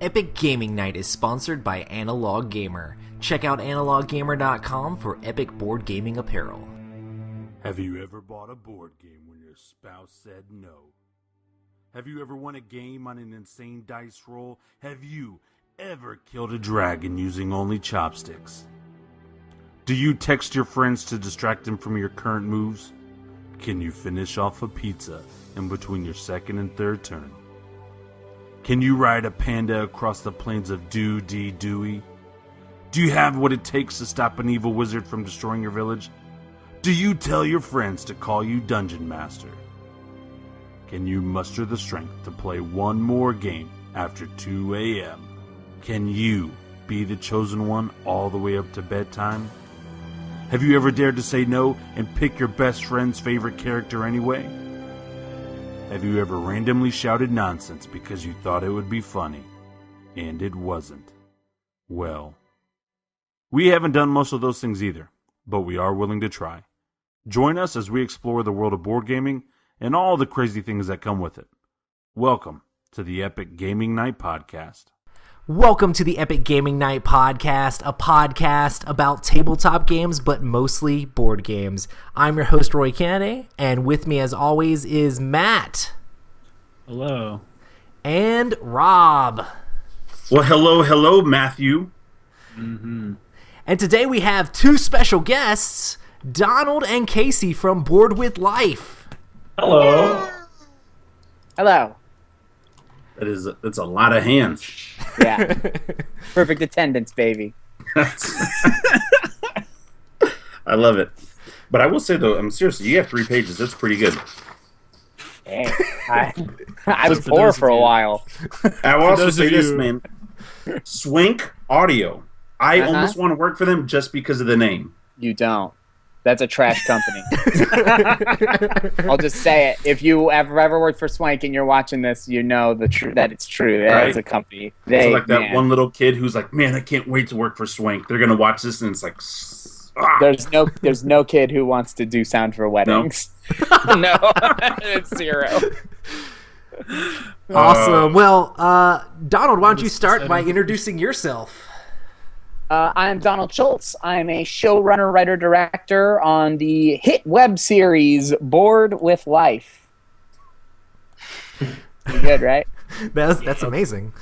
Epic Gaming Night is sponsored by Analog Gamer. Check out analoggamer.com for epic board gaming apparel. Have you ever bought a board game when your spouse said no? Have you ever won a game on an insane dice roll? Have you ever killed a dragon using only chopsticks? Do you text your friends to distract them from your current moves? Can you finish off a pizza in between your second and third turn? Can you ride a panda across the plains of Dewey? Do you have what it takes to stop an evil wizard from destroying your village? Do you tell your friends to call you Dungeon Master? Can you muster the strength to play one more game after 2 a.m.? Can you be the chosen one all the way up to bedtime? Have you ever dared to say no and pick your best friend's favorite character anyway? Have you ever randomly shouted nonsense because you thought it would be funny, and it wasn't? Well, we haven't done most of those things either, but we are willing to try. Join us as we explore the world of board gaming and all the crazy things that come with it. Welcome to the Epic Gaming Night Podcast. Welcome to the Epic Gaming Night Podcast, a podcast about tabletop games, but mostly board games. I'm your host, Roy Kennedy, and with me, as always, is Matt. Hello. And Rob. Well, hello, Matthew. Mm-hmm. And today we have two special guests, Donald and Casey from Board with Life. Hello. Hello. That's a lot of hands. Yeah. Perfect attendance, baby. I love it. But I will say, though, seriously, you have 3 pages. That's pretty good. Hey, I was poor for a while. I will also say this, man. Swank Audio. I almost want to work for them just because of the name. You don't. That's a trash company. I'll just say it. If you ever worked for Swank and you're watching this, you know that it's true. That is a company. It's like that one little kid who's like, man, I can't wait to work for Swank. They're going to watch this, and it's like... There's no kid who wants to do sound for weddings. No, it's 0. Awesome. Well, Donald, why don't you start by introducing yourself? I'm Donald Schultz. I'm a showrunner, writer, director on the hit web series Board with Life. Pretty good, right? That's amazing.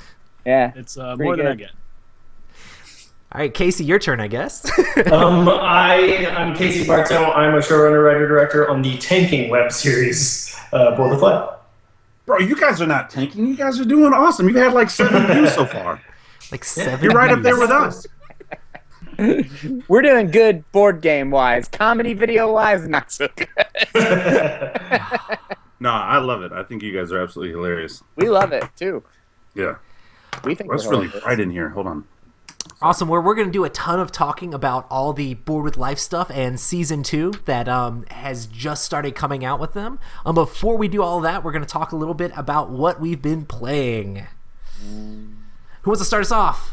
Yeah. It's more than I get. All right, Casey, your turn, I guess. I'm Casey Bartow. I'm a showrunner, writer, director on the tanking web series Board with Life. Bro, you guys are not tanking. You guys are doing awesome. You've had like 7 views so far. Like 7 You're right up views. there with us. We're doing good board game wise. Comedy video wise, not so good. No, I love it. I think you guys are absolutely hilarious. We love it too. Yeah. We think That's we're really hilarious. bright in here. Hold on. Awesome. We're going to do a ton of talking about all the Board with Life stuff and Season 2 that has just started coming out with them. Before we do all of that, we're going to talk a little bit about what we've been playing. Who wants to start us off?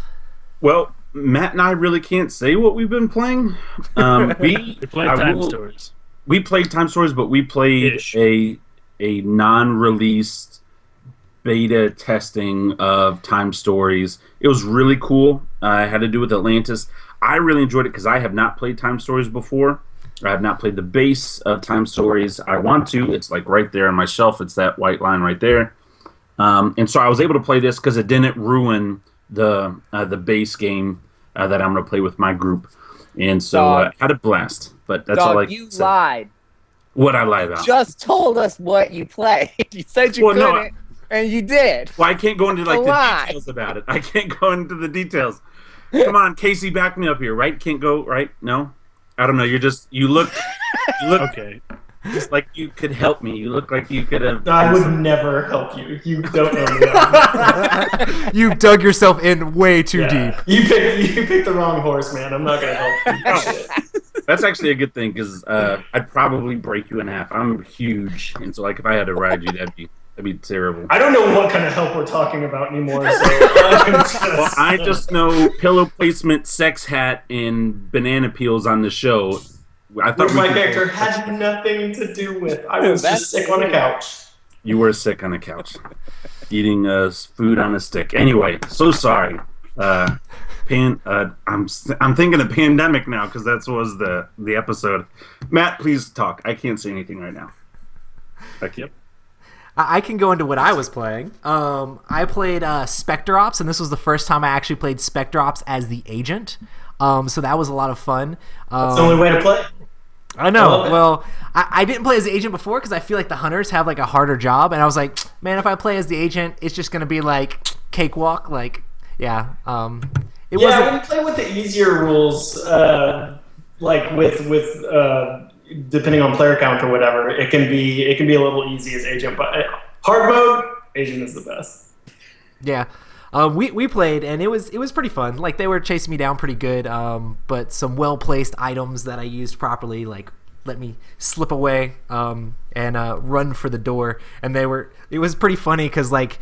Well, Matt and I really can't say what we've been playing. We played Time Stories. We played Time Stories, but we played a non-released beta testing of Time Stories. It was really cool. It had to do with Atlantis. I really enjoyed it because I have not played Time Stories before. I have not played the base of Time Stories. I want to. It's like right there on my shelf. It's that white line right there. And so I was able to play this because it didn't ruin the base game that I'm going to play with my group. And so I had a blast. But that's all I you said. lied. What I lied about. Just told us what you played. You said you couldn't, and you did. Well, I can't go into the details about it. I can't go into the details. Come on, Casey, back me up here, right? Can't go, right? No? I don't know. You look Okay. just like you could help me. You look like you could have... I would never help you. You don't know me. You've dug yourself in way too deep. You picked the wrong horse, man. I'm not going to help you. That's actually a good thing, because I'd probably break you in half. I'm huge, and so like if I had to ride you, that'd be terrible. I don't know what kind of help we're talking about anymore. So Well, I just know pillow placement, sex hat, and banana peels on the show. I thought which my character had nothing to do with. I was just sick on a couch. You were sick on the couch, eating food on a stick. Anyway, so sorry. I'm thinking of pandemic now because that was the episode. Matt, please talk. I can't say anything right now. Yep. I can go into what I was playing. I played Spectre Ops, and this was the first time I actually played Spectre Ops as the agent. So that was a lot of fun. That's the only way to play. I know. Well, I didn't play as the agent before because I feel like the hunters have like a harder job, and I was like, man, if I play as the agent, it's just gonna be like cakewalk. Like, yeah. It wasn't. When you play with the easier rules, like with depending on player count or whatever, it can be a little easy as agent. But hard mode, agent is the best. Yeah. We played, and it was pretty fun. Like, they were chasing me down pretty good, but some well-placed items that I used properly, like, let me slip away and run for the door. And it was pretty funny because, like,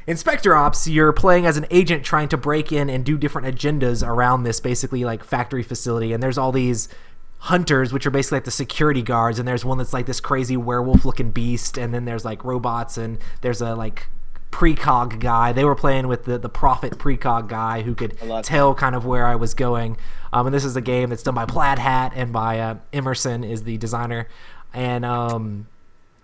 in Spectre Ops, you're playing as an agent trying to break in and do different agendas around this, basically, like, factory facility. And there's all these hunters, which are basically like the security guards, and there's one that's like this crazy werewolf-looking beast, and then there's, like, robots, and there's a, like, precog guy. They were playing with the prophet precog guy who could tell kind of where I was going. And this is a game that's done by Plaid Hat and by Emerson is the designer. And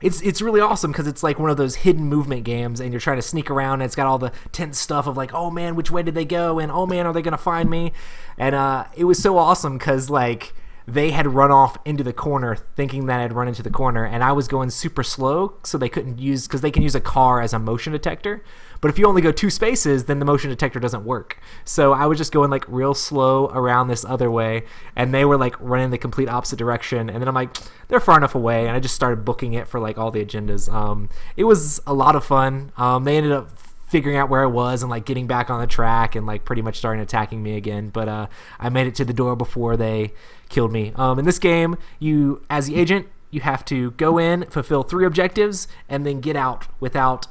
it's really awesome because it's like one of those hidden movement games, and you're trying to sneak around, and it's got all the tense stuff of like, oh man, which way did they go? And oh man, are they going to find me? And it was so awesome because like they had run off into the corner thinking that I'd run into the corner, and I was going super slow, so they couldn't use, because they can use a car as a motion detector, but if you only go 2 spaces, then the motion detector doesn't work. So I was just going like real slow around this other way, and they were like running the complete opposite direction, and then I'm like, they're far enough away, and I just started booking it for like all the agendas. It was a lot of fun. They ended up figuring out where I was and like getting back on the track and like pretty much starting attacking me again, but I made it to the door before they killed me. In this game, you, as the agent, you have to go in, fulfill 3 objectives, and then get out without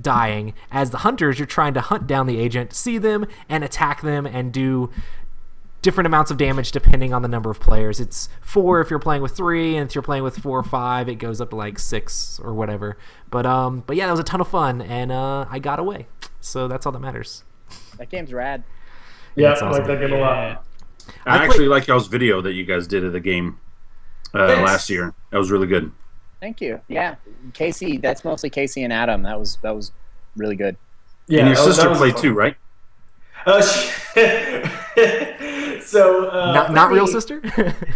dying. As the hunters, you're trying to hunt down the agent, see them, and attack them, and do different amounts of damage depending on the number of players. It's 4 if you're playing with 3, and if you're playing with 4 or 5, it goes up to like 6 or whatever. But yeah, that was a ton of fun, and I got away. So that's all that matters. That game's rad. Yeah, awesome. I like that game a lot. I actually like y'all's video that you guys did of the game last year. That was really good. Thank you. Yeah, Casey. That's mostly Casey and Adam. That was really good. Yeah, and your that sister was played fun. too, right? So not real sister?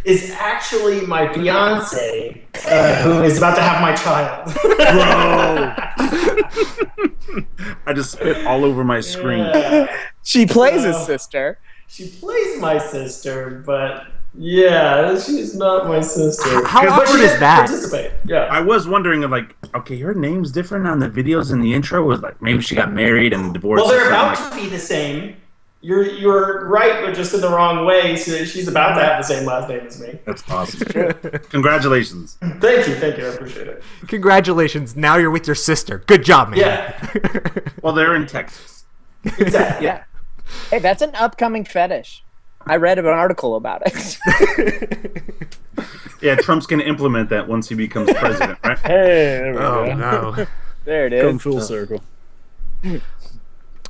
is actually my fiance, who is about to have my child. Bro, I just spit all over my screen. She plays his sister. She plays my sister, but yeah, she's not my sister. How But awkward she is did that? Participate. Yeah. I was wondering, like, okay, her name's different on the videos in the intro. Was like maybe she got married and divorced. Well, they're or about something. to be the same. You're right, but just in the wrong way. So she's about to have the same last name as me. That's awesome. Congratulations. Thank you, I appreciate it. Congratulations, now you're with your sister. Good job, man. Yeah, Well, they're in Texas. exactly. Yeah. Hey, that's an upcoming fetish. I read an article about it. Yeah, Trump's going to implement that once he becomes president, right? Hey, there we Oh go. no. There it Come is. full circle.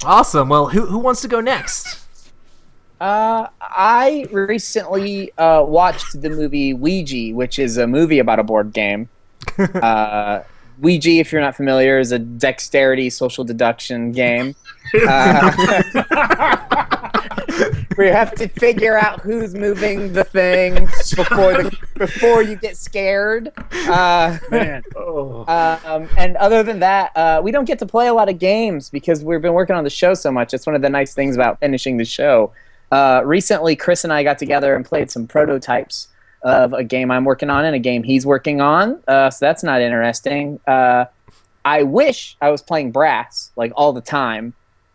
Awesome. Well, who wants to go next? I recently watched the movie Ouija, which is a movie about a board game. Ouija, if you're not familiar, is a dexterity social deduction game. Where you have to figure out who's moving the thing before you get scared. Man. And other than that, we don't get to play a lot of games because we've been working on the show so much. It's one of the nice things about finishing the show. Recently, Chris and I got together and played some prototypes of a game I'm working on and a game he's working on. So that's not interesting. I wish I was playing Brass like all the time.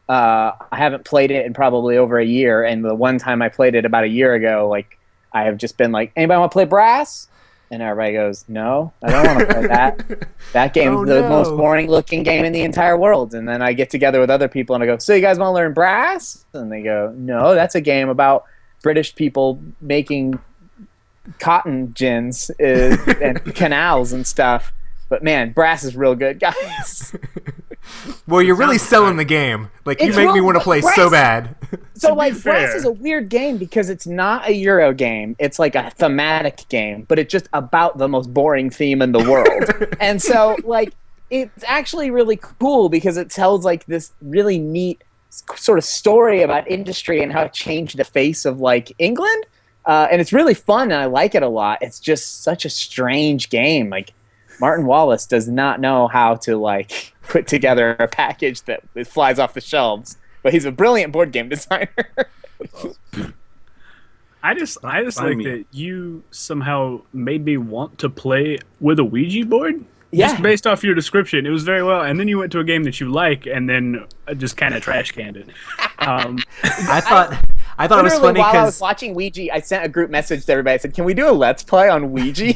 I haven't played it in probably over a year, and the one time I played it about a year ago, like I have just been like, anybody want to play Brass? And everybody goes, no, I don't want to play that. That game's the most boring looking game in the entire world. And then I get together with other people and I go, so you guys want to learn Brass? And they go, no, that's a game about British people making cotton gins and canals and stuff. But man, Brass is real good, guys. Well, you're really selling the game. Like, you It's make me real- want to play Brass- so bad. So like fair. Brass is a weird game because it's not a Euro game. It's like a thematic game, but it's just about the most boring theme in the world. And so like it's actually really cool because it tells like this really neat sort of story about industry and how it changed the face of like England. And it's really fun and I like it a lot. It's just such a strange game. Like Martin Wallace does not know how to like put together a package that flies off the shelves. But he's a brilliant board game designer. I just Find like me. that you somehow made me want to play with a Ouija board. Yeah. Just based off your description, it was very well. And then you went to a game that you like, and then just kind of trash canned it. I thought it was Literally, funny while I was because watching Ouija, I sent a group message to everybody. I said, "Can we do a Let's Play on Ouija?"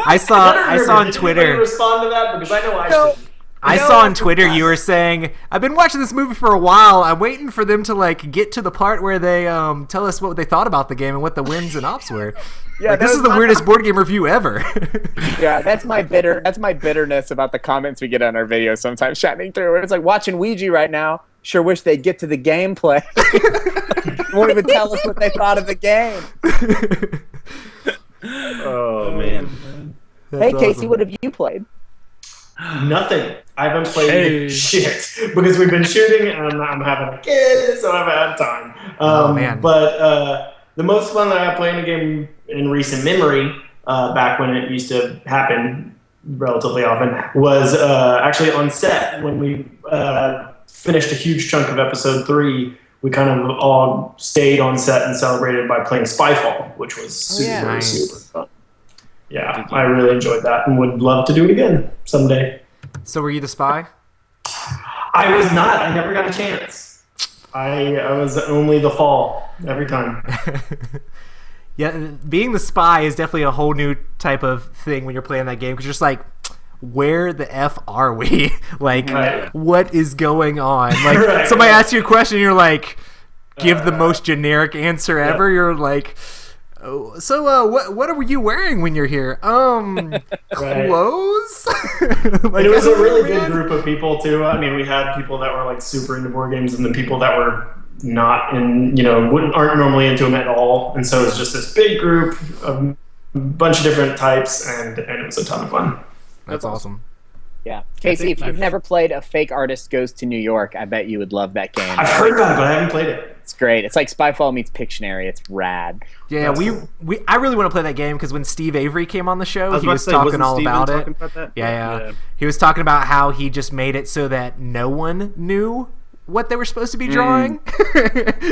I saw on Did anybody Twitter. respond to that? Because I know I No. did. I No, saw on it's Twitter not. you were saying, I've been watching this movie for a while. I'm waiting for them to like get to the part where they tell us what they thought about the game and what the wins and ops were. Yeah, Like, that this was is the my- weirdest board game review ever. Yeah, that's my bitterness about the comments we get on our videos sometimes shining through. It's like watching Ouija right now. Sure wish they'd get to the gameplay. Won't even tell us what they thought of the game. Oh man. Hey, Casey, what have you played? Nothing. I haven't played Hey. shit because we've been shooting and I'm having a kid, so I've had time. Oh, man. But the most fun that I played in a game in recent memory, back when it used to happen relatively often, was actually on set when we finished a huge chunk of episode 3. We kind of all stayed on set and celebrated by playing Spyfall, which was super, yeah. Nice. super fun. Yeah, I really enjoyed that and would love to do it again someday. So were you the spy? I was not. I never got a chance. I was only the fall every time. Yeah, being the spy is definitely a whole new type of thing when you're playing that game because you're just like, where the F are we? Like, Right. what is going on? Like, Right, somebody right. asks you a question, you're like, give the most generic answer ever. You're like, oh, so what are you wearing when you're here? Right. Clothes? Like, And it was a really man. good group of people too. I mean, we had people that were like super into board games, and then people that were not in, aren't normally into them at all. And so it was just this big group of a bunch of different types, and it was a ton of fun. That's awesome. Yeah. Casey, think if you've I've- never played A Fake Artist Goes to New York, I bet you would love that game. I've heard about it, but I haven't played it. It's great. It's like Spyfall meets Pictionary. It's rad. Yeah, That's I really want to play that game because when Steve Avery came on the show, I was he about was to say, talking wasn't all Steven about talking it. about that? Yeah. Yeah. He was talking about how he just made it so that no one knew what they were supposed to be drawing.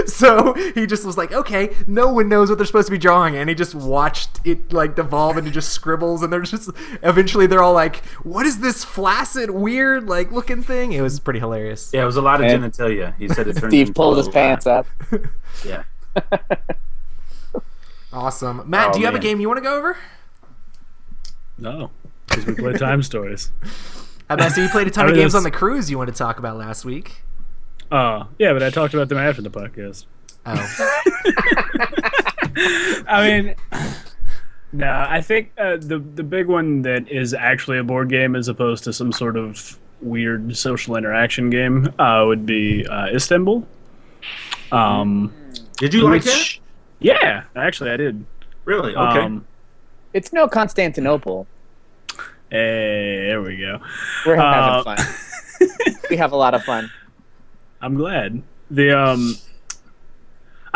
So he just was like, okay, no one knows what they're supposed to be drawing, and he just watched it like devolve into just scribbles, and they're just eventually they're all like, what is this flaccid, weird, like looking thing? It was pretty hilarious. Yeah, it was a lot of And- genitalia. He said it turned Steve into pulled a his pants up. Yeah. Awesome. Matt, Oh, do you have a man. game you want to go over? No, because we play time stories. I see you played a ton I of mean, games that's- on the cruise you wanted to talk about last week. Yeah, but I talked about them after the podcast. Oh. I mean, no, I think the big one that is actually a board game as opposed to some sort of weird social interaction game would be Istanbul. Did you like that? Which, yeah, actually, I did. Really? Okay. It's no Constantinople. Hey, there we go. We're having fun. We have a lot of fun. I'm glad.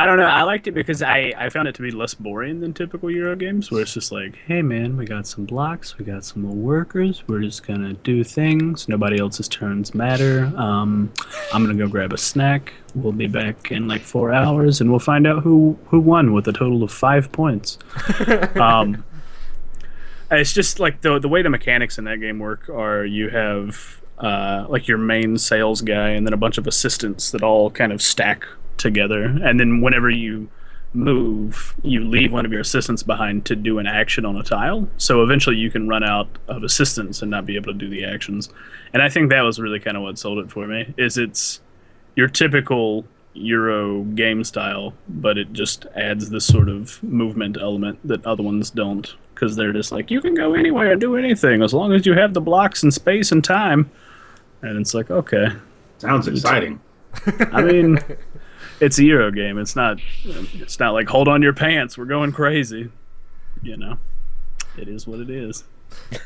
I don't know. I liked it because I found it to be less boring than typical Euro games, where it's just like, hey man, we got some blocks, we got some little workers, we're just gonna do things. Nobody else's turns matter. I'm gonna go grab a snack. We'll be back in like 4 hours, and we'll find out who won with a total of 5 points. It's just like the way the mechanics in that game work are you have like your main sales guy and then a bunch of assistants that all kind of stack together, and then whenever you move, you leave one of your assistants behind to do an action on a tile. So eventually you can run out of assistants and not be able to do the actions. And I think that was really kind of what sold it for me, is it's your typical Euro game style, but it just adds this sort of movement element that other ones don't, because they're just like, you can go anywhere and do anything as long as you have the blocks and space and time. And it's like, okay. Sounds exciting. I mean, it's a Euro game. It's not like, hold on your pants, we're going crazy. You know, it is what it is.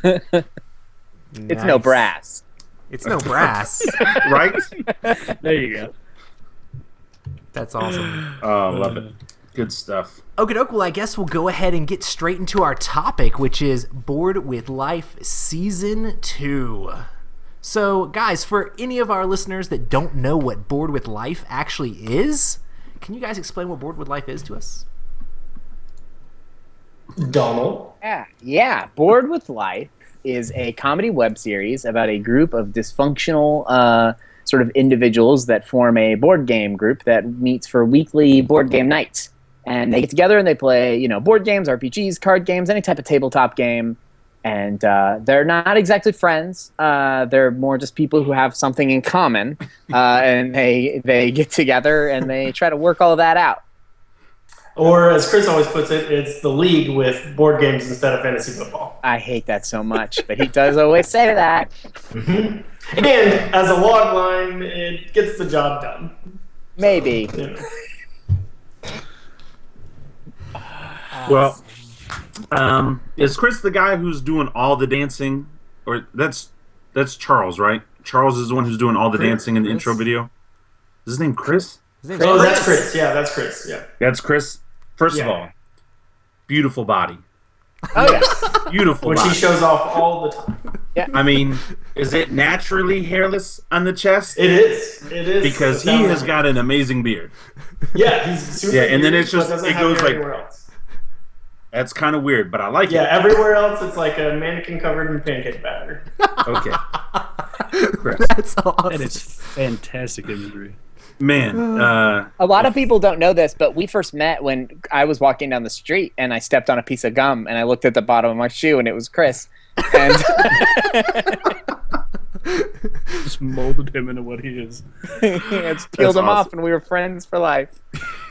It's no brass. It's no brass. Right? There you go. That's awesome. Oh, love it. Good stuff. Okay, well, I guess we'll go ahead and get straight into our topic, which is Bored with Life Season 2. So, guys, for any of our listeners that don't know what Bored with Life actually is, can you guys explain what Bored with Life is to us? Donald. Yeah. Bored with Life is a comedy web series about a group of dysfunctional sort of individuals that form a board game group that meets for weekly board game nights. And they get together and they play, board games, RPGs, card games, any type of tabletop game. And they're not exactly friends. They're more just people who have something in common. And they get together and they try to work all of that out. Or, as Chris always puts it, it's the league with board games instead of fantasy football. I hate that so much, but he does always say that. And as a log line, it gets the job done. Maybe. Well, is Chris the guy who's doing all the dancing? Or that's Charles, right? Charles is the one who's doing all the dancing in the intro video. Is his name Chris? Oh, that's Chris. Yeah, that's Chris. Yeah. That's Chris. First of all, beautiful body. Oh, yeah. Beautiful Which body. he shows off all the time. I mean, is it naturally hairless on the chest? It is. It is. Because he has got an amazing beard. Yeah, he's super. Yeah, and then it's huge, just- but doesn't it have goes hair like- everywhere else. That's kind of weird, but I like Yeah, it. everywhere else it's like a mannequin covered in pancake batter. Okay. Chris. That's awesome. That is fantastic imagery. Man, A lot of people don't know this, but we first met when I was walking down the street and I stepped on a piece of gum and I looked at the bottom of my shoe and it was Chris. And Just molded him into what he is. it's peeled That's him off awesome. and we were friends for life.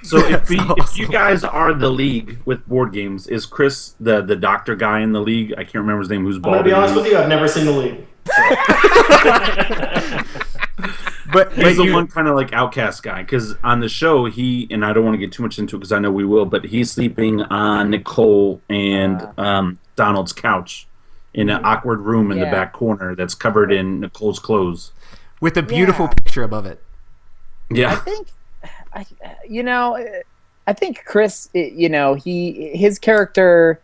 so if you guys are the league with board games, is Chris the doctor guy in the league? I can't remember his name. Who's I'm gonna bald? be honest with you, I've never seen the league. But He's the you- one kind of like outcast guy, because on the show and I don't want to get too much into it because I know we will, but he's sleeping on Nicole and Donald's couch in an awkward room in the Yeah. back corner that's covered in Nicole's clothes. with a beautiful Yeah. picture above it. Yeah, I think Chris, his character,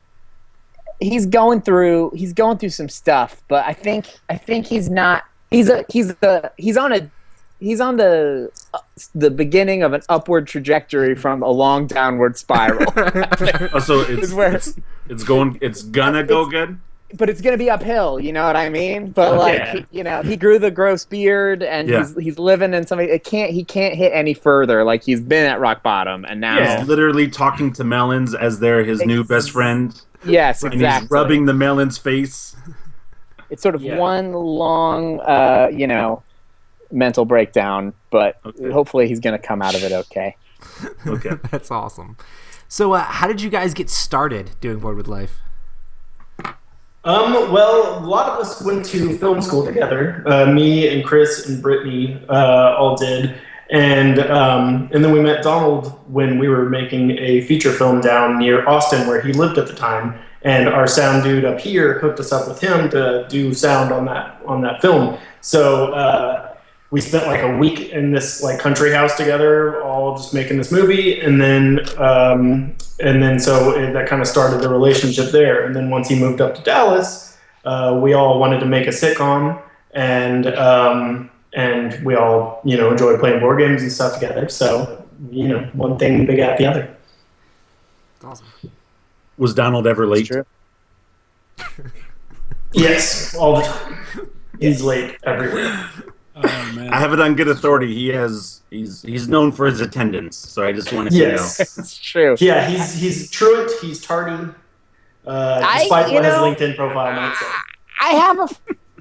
he's going through some stuff, but I think he's not. He's on the beginning of an upward trajectory from a long downward spiral. Oh, so it's where- it's gonna go good. But it's gonna be uphill, you know what I mean? But like, he grew the gross beard, and Yeah. he's living in something. He can't hit any further. Like he's been at rock bottom, and now He's literally talking to melons as they're his new best friend, yes, and exactly. he's rubbing the melon's face. It's sort of one long, mental breakdown, but Okay. hopefully he's gonna come out of it okay. Okay. That's awesome. So, how did you guys get started doing Bored with Life? Well, a lot of us went to film school together. Me and Chris and Brittany all did, and then we met Donald when we were making a feature film down near Austin, where he lived at the time. And our sound dude up here hooked us up with him to do sound on that film. So we spent like a week in this like country house together, all just making this movie, and then that kind of started the relationship there. And then once he moved up to Dallas, we all wanted to make a sitcom, and we all enjoyed playing board games and stuff together. So one thing begat the other. Awesome. Was Donald ever late? True. Yes, all the time. He's late everywhere. Oh man. I have it on good authority. He's known for his attendance, so I just wanted to know. Yes. It's true. Yeah, he's truant. He's tardy. Despite what his LinkedIn profile might say. I have a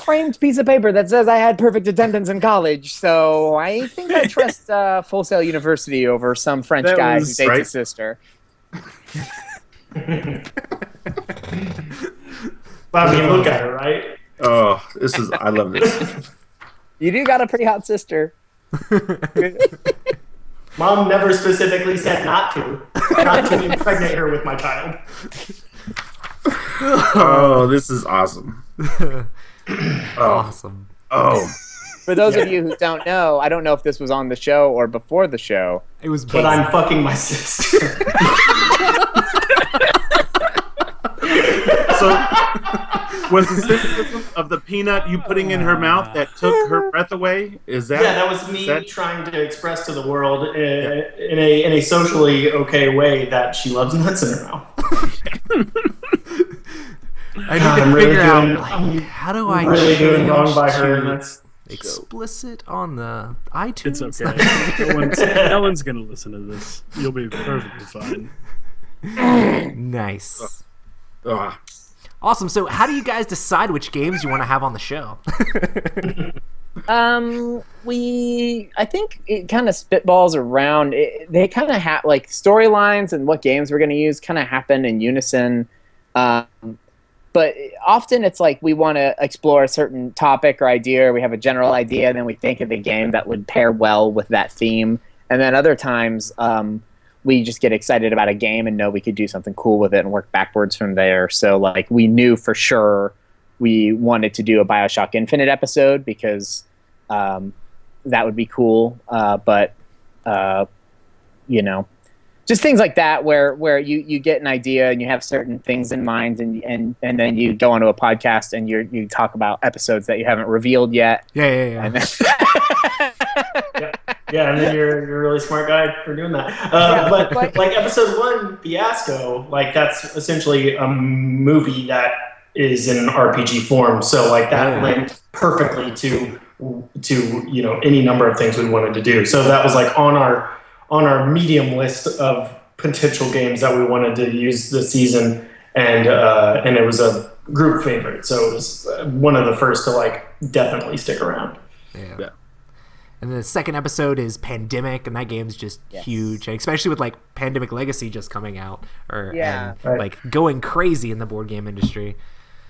framed piece of paper that says I had perfect attendance in college, so I think I trust Full Sail University over some French That guy who was dates right. his sister. I mean, look at her, right? Oh, I love this. You do got a pretty hot sister. Mom never specifically said not to impregnate her with my child. Oh, this is awesome. Awesome. Oh. For those of you who don't know, I don't know if this was on the show or before the show. It was But I'm fucking my sister. So, was the symbolism of the peanut you putting in her mouth that took her breath away? Is that? Yeah, that was me trying to express to the world in a socially okay way that she loves nuts in her mouth. I need to figure out how do I really doing wrong by change her. to And that's explicit on the iTunes. It's okay. No one's gonna listen to this. You'll be perfectly fine. Nice. Ugh. Awesome. So, how do you guys decide which games you want to have on the show? I think it kind of spitballs around. They kind of have like storylines and what games we're going to use kind of happen in unison. But often it's like we want to explore a certain topic or idea, or we have a general idea, and then we think of the game that would pair well with that theme. And then other times, we just get excited about a game and know we could do something cool with it and work backwards from there. So like we knew for sure we wanted to do a BioShock Infinite episode because that would be cool. But just things like that where you get an idea and you have certain things in mind and then you go onto a podcast and you talk about episodes that you haven't revealed yet. Yeah. And then yeah, and then you're a really smart guy for doing that. But like episode 1, Fiasco, like that's essentially a movie that is in RPG form. So like that linked perfectly to any number of things we wanted to do. So that was like on our medium list of potential games that we wanted to use this season, and it was a group favorite. So it was one of the first to like definitely stick around. Yeah. And the second episode is Pandemic, and that game's just huge, especially with like Pandemic Legacy just coming out, like going crazy in the board game industry.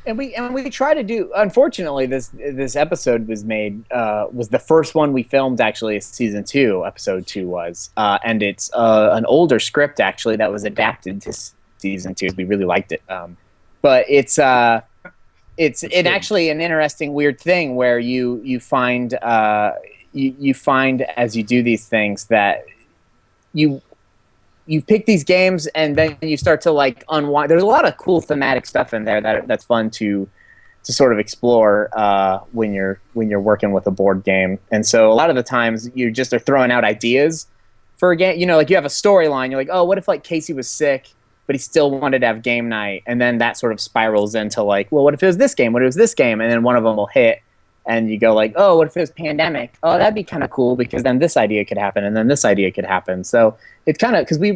And we try to do. Unfortunately, this episode was made was the first one we filmed actually. Season 2, episode 2 was, and it's an older script actually that was adapted to season 2. We really liked it, but it's actually an interesting weird thing where you find. You find as you do these things that you pick these games and then you start to like unwind. There's a lot of cool thematic stuff in there that's fun to sort of explore when you're working with a board game. And so a lot of the times you just are throwing out ideas for a game. Like you have a storyline. You're like, oh, what if like Casey was sick, but he still wanted to have game night, and then that sort of spirals into like, well, what if it was this game? What if it was this game? And then one of them will hit. And you go like, oh, what if it was Pandemic? Oh, that'd be kind of cool because then this idea could happen and then this idea could happen. So it's kind of because we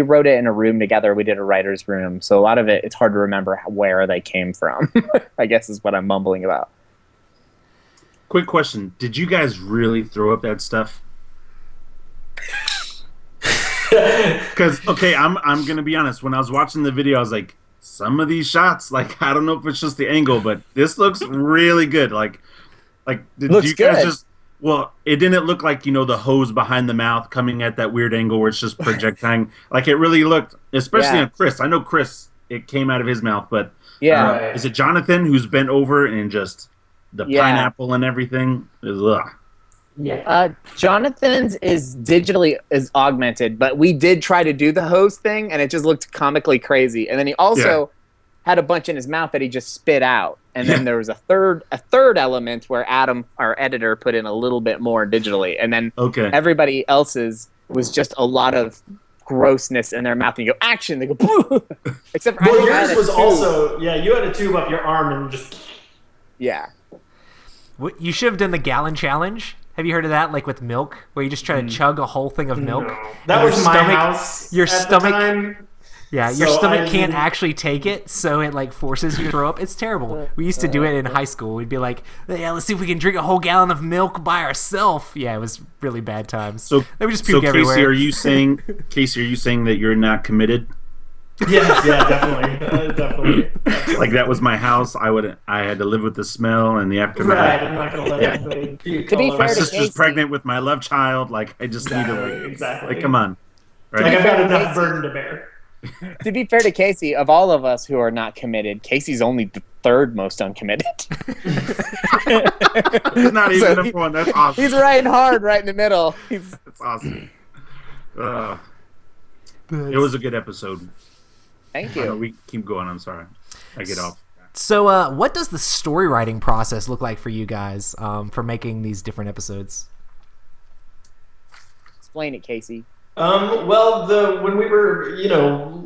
wrote it in a room together. We did a writer's room. So a lot of it's hard to remember where they came from, I guess is what I'm mumbling about. Quick question. Did you guys really throw up that stuff? Because, okay, I'm going to be honest. When I was watching the video, I was like, some of these shots, like, I don't know if it's just the angle, but this looks really good. Like, did looks you guys good. just? Well, it didn't look like the hose behind the mouth coming at that weird angle where it's just projecting. Like it really looked, especially on Chris. I know Chris, it came out of his mouth, but is it Jonathan who's bent over and just the pineapple and everything? Ugh. Yeah. Jonathan's is augmented, but we did try to do the hose thing, and it just looked comically crazy. And then he also had a bunch in his mouth that he just spit out. And then there was a third element where Adam, our editor, put in a little bit more digitally, and then everybody else's was just a lot of grossness in their mouth. And you go action, they go boo. Except for yours was also you had a tube up your arm and just What, you should have done the gallon challenge. Have you heard of that? Like with milk, where you just try to chug a whole thing of milk. No. That was my house. Your at stomach. The time. Yeah, your stomach can't actually take it, so it like forces you to throw up. It's terrible. We used to do it in high school. We'd be like, "Yeah, let's see if we can drink a whole gallon of milk by ourselves." Yeah, it was really bad times. So they would just puke everywhere. Casey, are you saying that you're not committed? Yes, yeah, definitely, definitely. Like that was my house. I had to live with the smell and the aftermath. Right, I'm not gonna let Yeah. anybody be To be color. My fair to sister's Casey. pregnant with my love child. Like I just need to Exactly. like come on. Like Right? I've got fair to enough Casey. burden to bear. To be fair to Casey, of all of us who are not committed, Casey's only the third most uncommitted. He's not even So number one. That's awesome. He's riding hard right in the middle. That's awesome. It was a good episode. Thank I know you. we keep going. I'm sorry. I get off. So, what does the story writing process look like for you guys for making these different episodes? Explain it, Casey. Well, when we were,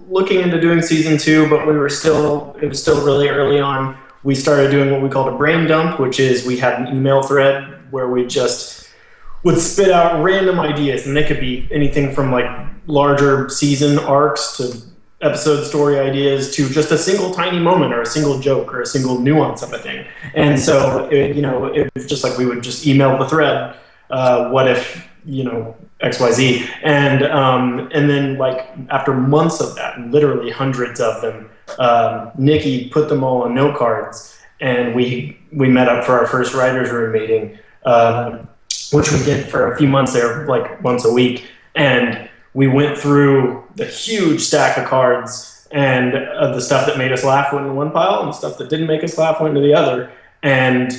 looking into doing season 2, but it was still really early on. We started doing what we called a brain dump, which is we had an email thread where we just would spit out random ideas, and they could be anything from like larger season arcs to episode story ideas to just a single tiny moment or a single joke or a single nuance of a thing. And so, it was just like we would just email the thread, what if, XYZ. And then like after months of that, literally hundreds of them, Nikki put them all on note cards, and we met up for our first writers' room meeting, which we did for a few months there, like once a week. And we went through the huge stack of cards, and the stuff that made us laugh went in one pile, and the stuff that didn't make us laugh went into the other. And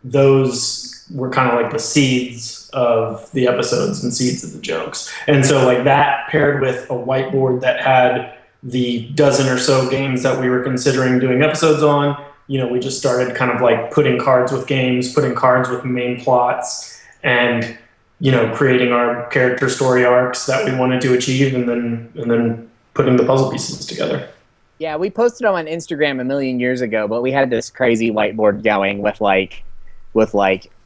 those were kind of like the seeds of the episodes and seeds of the jokes. And so like that paired with a whiteboard that had the dozen or so games that we were considering doing episodes on, we just started kind of like putting cards with games, putting cards with main plots, and creating our character story arcs that we wanted to achieve, and then putting the puzzle pieces together. Yeah, we posted them on Instagram a million years ago, but we had this crazy whiteboard going with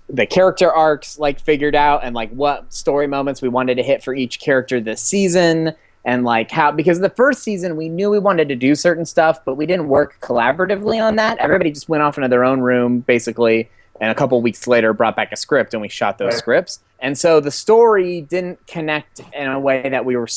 the character arcs like figured out, and like what story moments we wanted to hit for each character this season, and like how, because the first season we knew we wanted to do certain stuff, but we didn't work collaboratively on that. Everybody just went off into their own room basically, and a couple weeks later brought back a script and we shot those scripts. And so the story didn't connect in a way that we were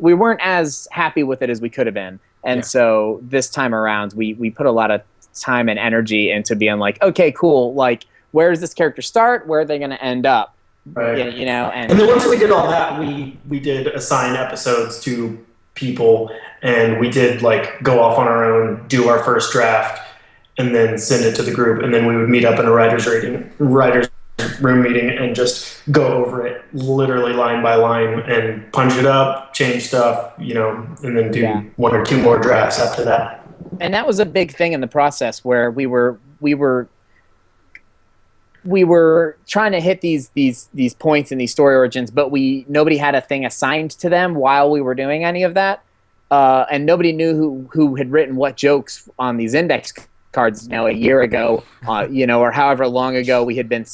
we weren't as happy with it as we could have been. And so this time around, we put a lot of time and energy into being like, okay, cool, like, where does this character start? Where are they going to end up? Right. And then once we did all that, we did assign episodes to people, and we did like go off on our own, do our first draft, and then send it to the group. And then we would meet up in a writer's room meeting and just go over it literally line by line and punch it up, change stuff, and then do one or two more drafts after that. And that was a big thing in the process where we were trying to hit these points in these story origins, but nobody had a thing assigned to them while we were doing any of that, and nobody knew who had written what jokes on these index cards a year ago, or however long ago we'd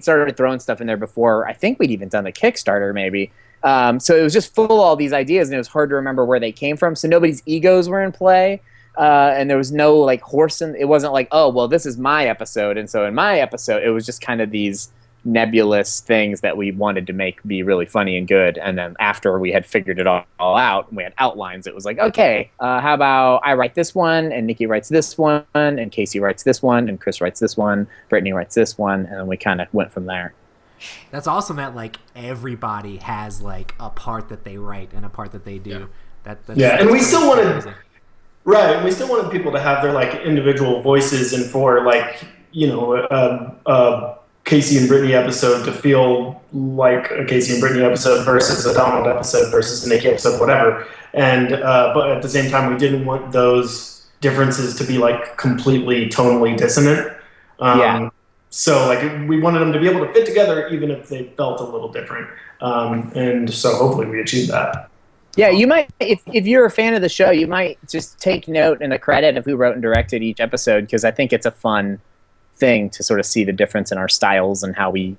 started throwing stuff in there before I think we'd even done the Kickstarter maybe. So it was just full of all these ideas, and it was hard to remember where they came from. So nobody's egos were in play. And there was no like it wasn't like, oh, well, this is my episode. And so in my episode, it was just kind of these nebulous things that we wanted to make be really funny and good. And then after we had figured it all out and we had outlines, it was like, okay, how about I write this one, and Nikki writes this one, and Casey writes this one, and Chris writes this one, Brittany writes this one. And then we kind of went from there. That's awesome that like everybody has like a part that they write and a part that they do. And we still wanted... Right, we still wanted people to have their like individual voices, and for like Casey and Brittany episode to feel like a Casey and Brittany episode versus a Donald episode versus a Nikki episode, whatever. And but at the same time, we didn't want those differences to be like completely tonally dissonant. So like we wanted them to be able to fit together even if they felt a little different. And so hopefully we achieved that. Yeah, you might, if you're a fan of the show, you might just take note in the credit of who wrote and directed each episode, because I think it's a fun thing to sort of see the difference in our styles and how we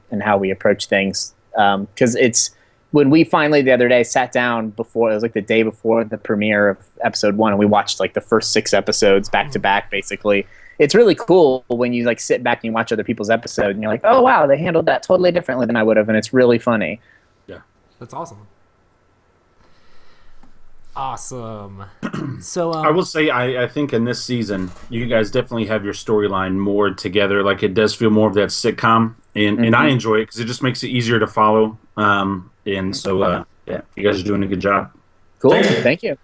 approach things. Because it's when we finally the other day sat down it was like the day before the premiere of episode 1, and we watched like the first 6 episodes back to back, basically. It's really cool when you like sit back and you watch other people's episode, and you're like, oh wow, they handled that totally differently than I would have, and it's really funny. Yeah, that's awesome. Awesome. So I will say, I think in this season, you guys definitely have your storyline more together. Like, it does feel more of that sitcom, and I enjoy it because it just makes it easier to follow. And so, yeah, you guys are doing a good job. Cool. Thank you.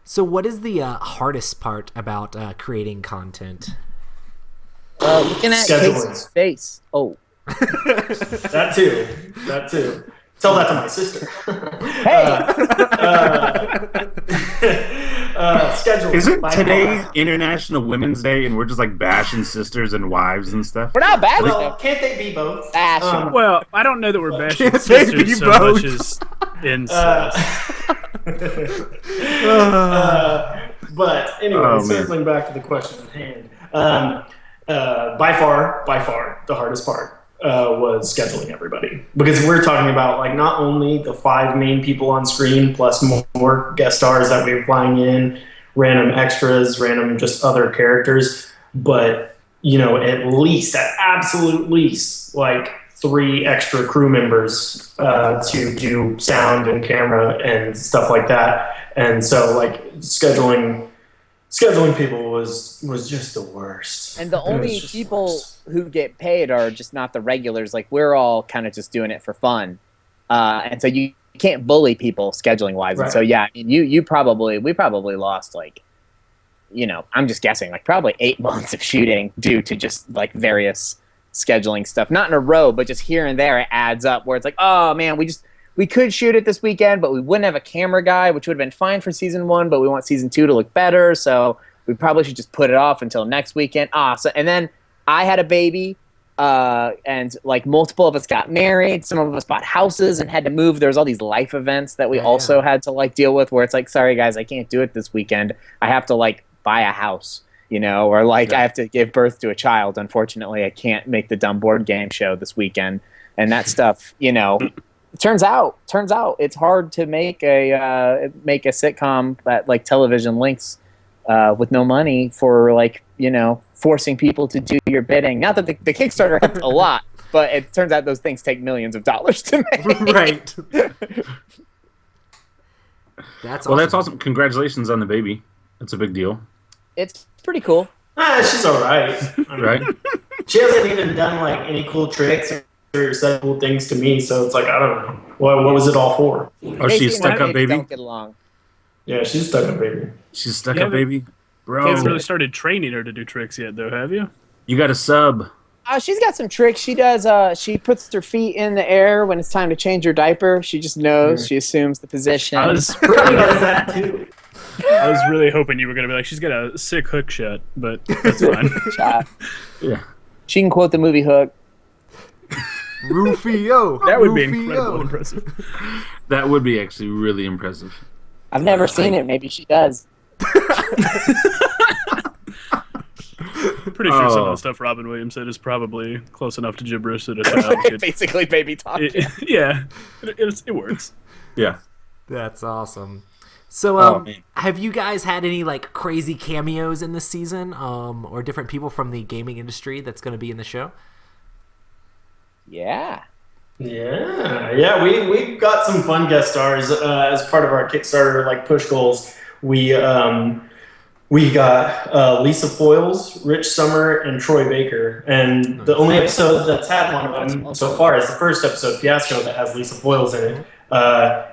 So what is the hardest part about creating content? Looking at Scheduling. Casey's face. Oh. That too. Tell that to my sister. Hey! Schedule. Isn't today International Women's Day, and we're just like bashing sisters and wives and stuff? We're not bad. Well, can't they be both? Fashion. Well, I don't know that we're bashing Can't they be sisters so both? much as incest. But anyway, Oh, man. circling back to the question at hand, by far, the hardest part was scheduling everybody, because we're talking about like not only the 5 main people on screen plus more guest stars that we were flying in, random extras, random just other characters, but at absolute least like 3 extra crew members to do sound and camera and stuff like that. And so like scheduling people was just the worst. And the It was only just the people worst. who get paid are just not the regulars. Like, we're all kind of just doing it for fun. And so you can't bully people scheduling wise. Right. And so, yeah, I mean, we probably lost like, I'm just guessing, like probably 8 months of shooting due to just like various scheduling stuff. Not in a row, but just here and there it adds up where it's like, oh man, we could shoot it this weekend, but we wouldn't have a camera guy, which would have been fine for season 1, but we want season 2 to look better. So we probably should just put it off until next weekend. And then I had a baby, and like multiple of us got married. Some of us bought houses and had to move. There was all these life events that we also had to like deal with, where it's like, sorry guys, I can't do it this weekend. I have to like buy a house, or like I have to give birth to a child. Unfortunately, I can't make the dumb board game show this weekend, and that stuff, It turns out it's hard to make a sitcom that like television links with no money for like forcing people to do your bidding. Not that the Kickstarter helped a lot, but it turns out those things take millions of dollars to make. Right. That's awesome. Well, that's awesome. Congratulations on the baby. That's a big deal. It's pretty cool. She's all right. I mean, Right? She hasn't even done like any cool tricks or said cool things to me, so it's like I don't know. What was it all for? Or she's Casey and stuck my up, baby. Don't get along. Yeah, she's stuck up, baby. She's stuck Yeah, up, but- baby. Bro, You haven't really started training her to do tricks yet, though, have you? you got a sub. She's got some tricks. She does. She puts her feet in the air when it's time to change her diaper. She just knows. She assumes the position. I was Brittany does that too. I was really hoping you were going to be like, she's got a sick hook shot, but that's fine. Shot. Yeah. She can quote the movie Hook. Rufio. That would be Rufio. incredibly impressive. That would be actually really impressive. I've never seen it. Maybe she does. Pretty sure some of Oh. the stuff Robin Williams said is probably close enough to gibberish that a child could. Basically, baby talk. Yeah, it works. Yeah. That's awesome. So, Man. have you guys had any like crazy cameos in this season, or different people from the gaming industry that's going to be in the show? Yeah. Yeah. We got some fun guest stars as part of our Kickstarter like push goals. We got Lisa Foyles, Rich Summer, and Troy Baker, and the only episode that's had one of them so far is the first episode, Fiasco, that has Lisa Foyles in it.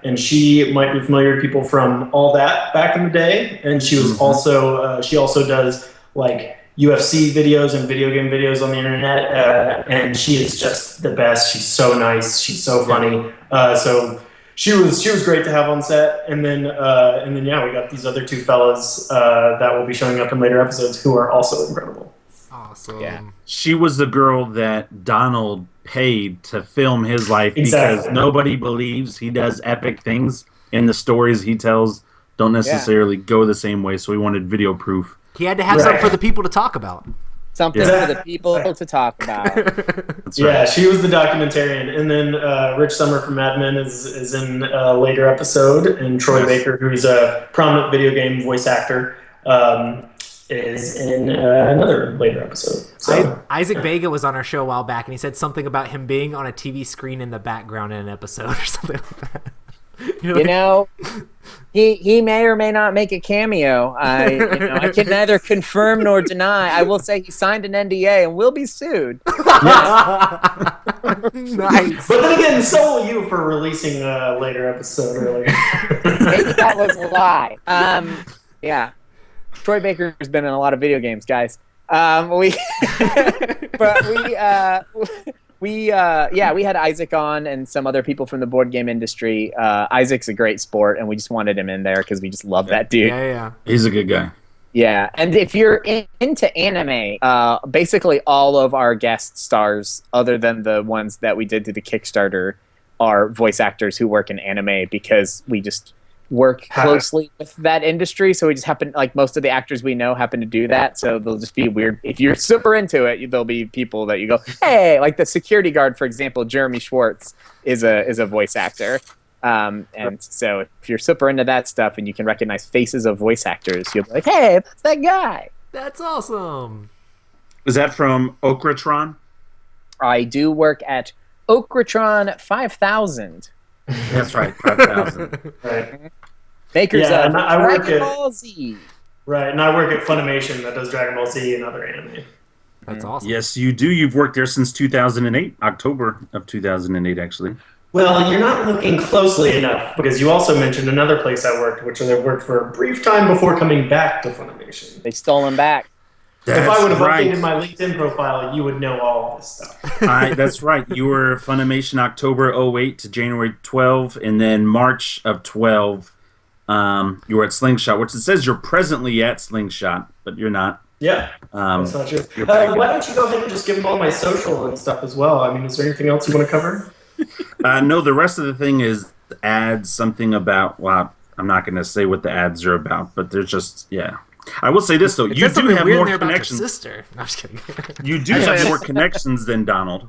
And she might be familiar to people from All That back in the day, and she was also she also does like UFC videos and video game videos on the internet, and she is just the best. She's so nice. She's so funny. So she was great to have on set. And then yeah, we got these other 2 fellas that will be showing up in later episodes who are also incredible. Awesome. Yeah. She was the girl that Donald paid to film his life because Exactly. nobody believes he does epic things, and the stories he tells don't necessarily go the same way, so he wanted video proof. He had to have something for the people to talk about. Something Yeah. for the people to talk about. That's Yeah, right. she was the documentarian, and then Rich Summer from Mad Men is in a later episode, and Troy Baker, who's a prominent video game voice actor, is in another later episode. So Isaac Vega was on our show a while back, and he said something about him being on a TV screen in the background in an episode or something like that. You're You like, know, he may or may not make a cameo. I can neither confirm nor deny. I will say he signed an NDA and will be sued. nice. But then again, so will you for releasing a later episode earlier. Maybe that was a lie. Yeah. Troy Baker's been in a lot of video games, guys. We had Isaac on and some other people from the board game industry. Isaac's a great sport, and we just wanted him in there because we just love that dude. Yeah. He's a good guy. Yeah, and if you're into anime, basically all of our guest stars, other than the ones that we did to the Kickstarter, are voice actors who work in anime because we just work closely with that industry. So we just happen, like most of the actors we know happen to do that. So they'll just be weird. If you're super into it, there'll be people that you go, hey, like the security guard, for example, Jeremy Schwartz is a voice actor. And so if you're super into that stuff and you can recognize faces of voice actors, you'll be like, hey, that's that guy. That's awesome. Is that from Okratron? I do work at Okratron 5000. That's right, 5,000. Right. Makers Yeah, of and I work Dragon at- Ball Z. Right, and I work at Funimation that does Dragon Ball Z and other anime. That's awesome. Yes, you do. You've worked there since 2008, October of 2008, actually. Well, you're not looking closely enough because you also mentioned another place I worked, which I worked for a brief time before coming back to Funimation. They stole him back. If I would have right. updated my LinkedIn profile, you would know all of this stuff. That's right. You were Funimation October 08 to January 12, and then March of 12, you were at Slingshot, which it says you're presently at Slingshot, but you're not. Yeah, that's not true. you're back in- Why don't you go ahead and just give them all my social and stuff as well? I mean, is there anything else you want to cover? No, the rest of the thing is ads, something about, well, I'm not going to say what the ads are about, but they're just, yeah. I will say this, though. It You says do something have weird in more there about your connections. sister. No, I'm just kidding. You do have more connections than Donald.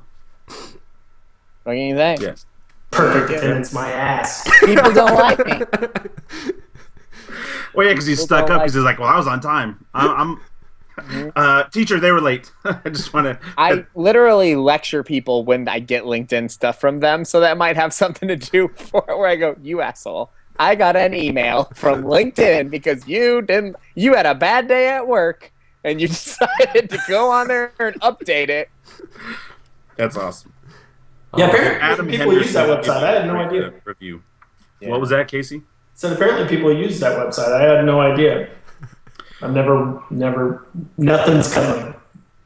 What do you think? Yes. Perfect attendance, my ass. People don't like me. Well, yeah, because he's stuck up because he's like, well, I was on time. I'm teacher, they were late. I just want to... I literally lecture people when I get LinkedIn stuff from them, so that might have something to do for where I go, you asshole. I got an email from LinkedIn because you had a bad day at work and you decided to go on there and update it. That's awesome. Yeah, apparently Adam people use that Henderson website. I had no idea. Review. Yeah. What was that, Casey? So apparently people use that website. I had no idea. I've never, nothing's coming.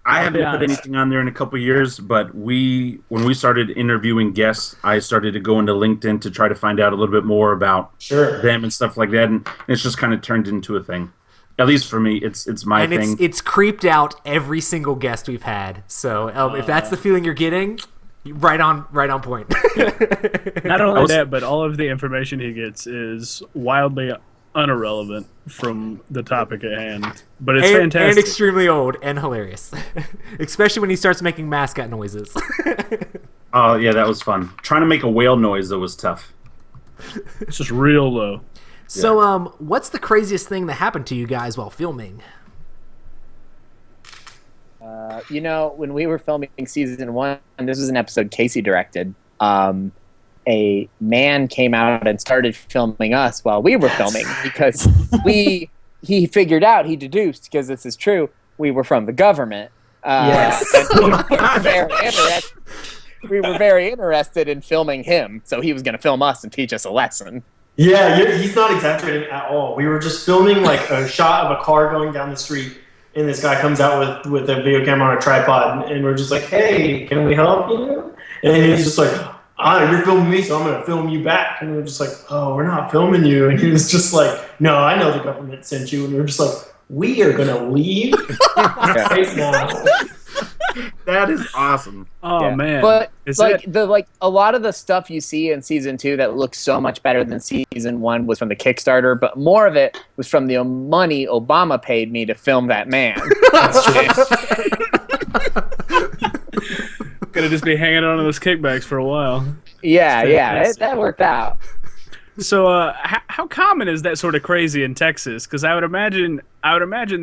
I haven't be put honest. anything on there in a couple of years, but when we started interviewing guests, I started to go into LinkedIn to try to find out a little bit more about Sure. them and stuff like that, and it's just kind of turned into a thing. At least for me, it's my And thing. it's creeped out every single guest we've had. So if that's the feeling you're getting, right on point. Not only I was- that, but all of the information he gets is wildly unirrelevant from the topic at hand. But it's and fantastic. extremely old and hilarious, especially when he starts making mascot noises. Oh yeah, that was fun. Trying to make a whale noise that was tough. It's just real low. So, what's the craziest thing that happened to you guys while filming? When we were filming season 1, and this was an episode Casey directed, a man came out and started filming us while we were filming because he deduced, because this is true, we were from the government. Yes. We were very interested in filming him, so he was going to film us and teach us a lesson. Yeah, he's not exaggerating at all. We were just filming like a shot of a car going down the street, and this guy comes out with a video camera on a tripod, and we're just like, "Hey, can we help you?" And he's just like, "You're filming me, so I'm going to film you back." And we're just like, "Oh, we're not filming you." And he was just like, "No, I know the government sent you." And we're just like, "We are going to leave right now." That is awesome. Oh Yeah. man! But Is like that- a lot of the stuff you see in season 2 that looks so much better than season 1 was from the Kickstarter, but more of it was from the money Obama paid me to film that man. That's true. gonna just be hanging on to those kickbacks for a while. That worked out. So, how common is that sort of crazy in Texas? Because I would imagine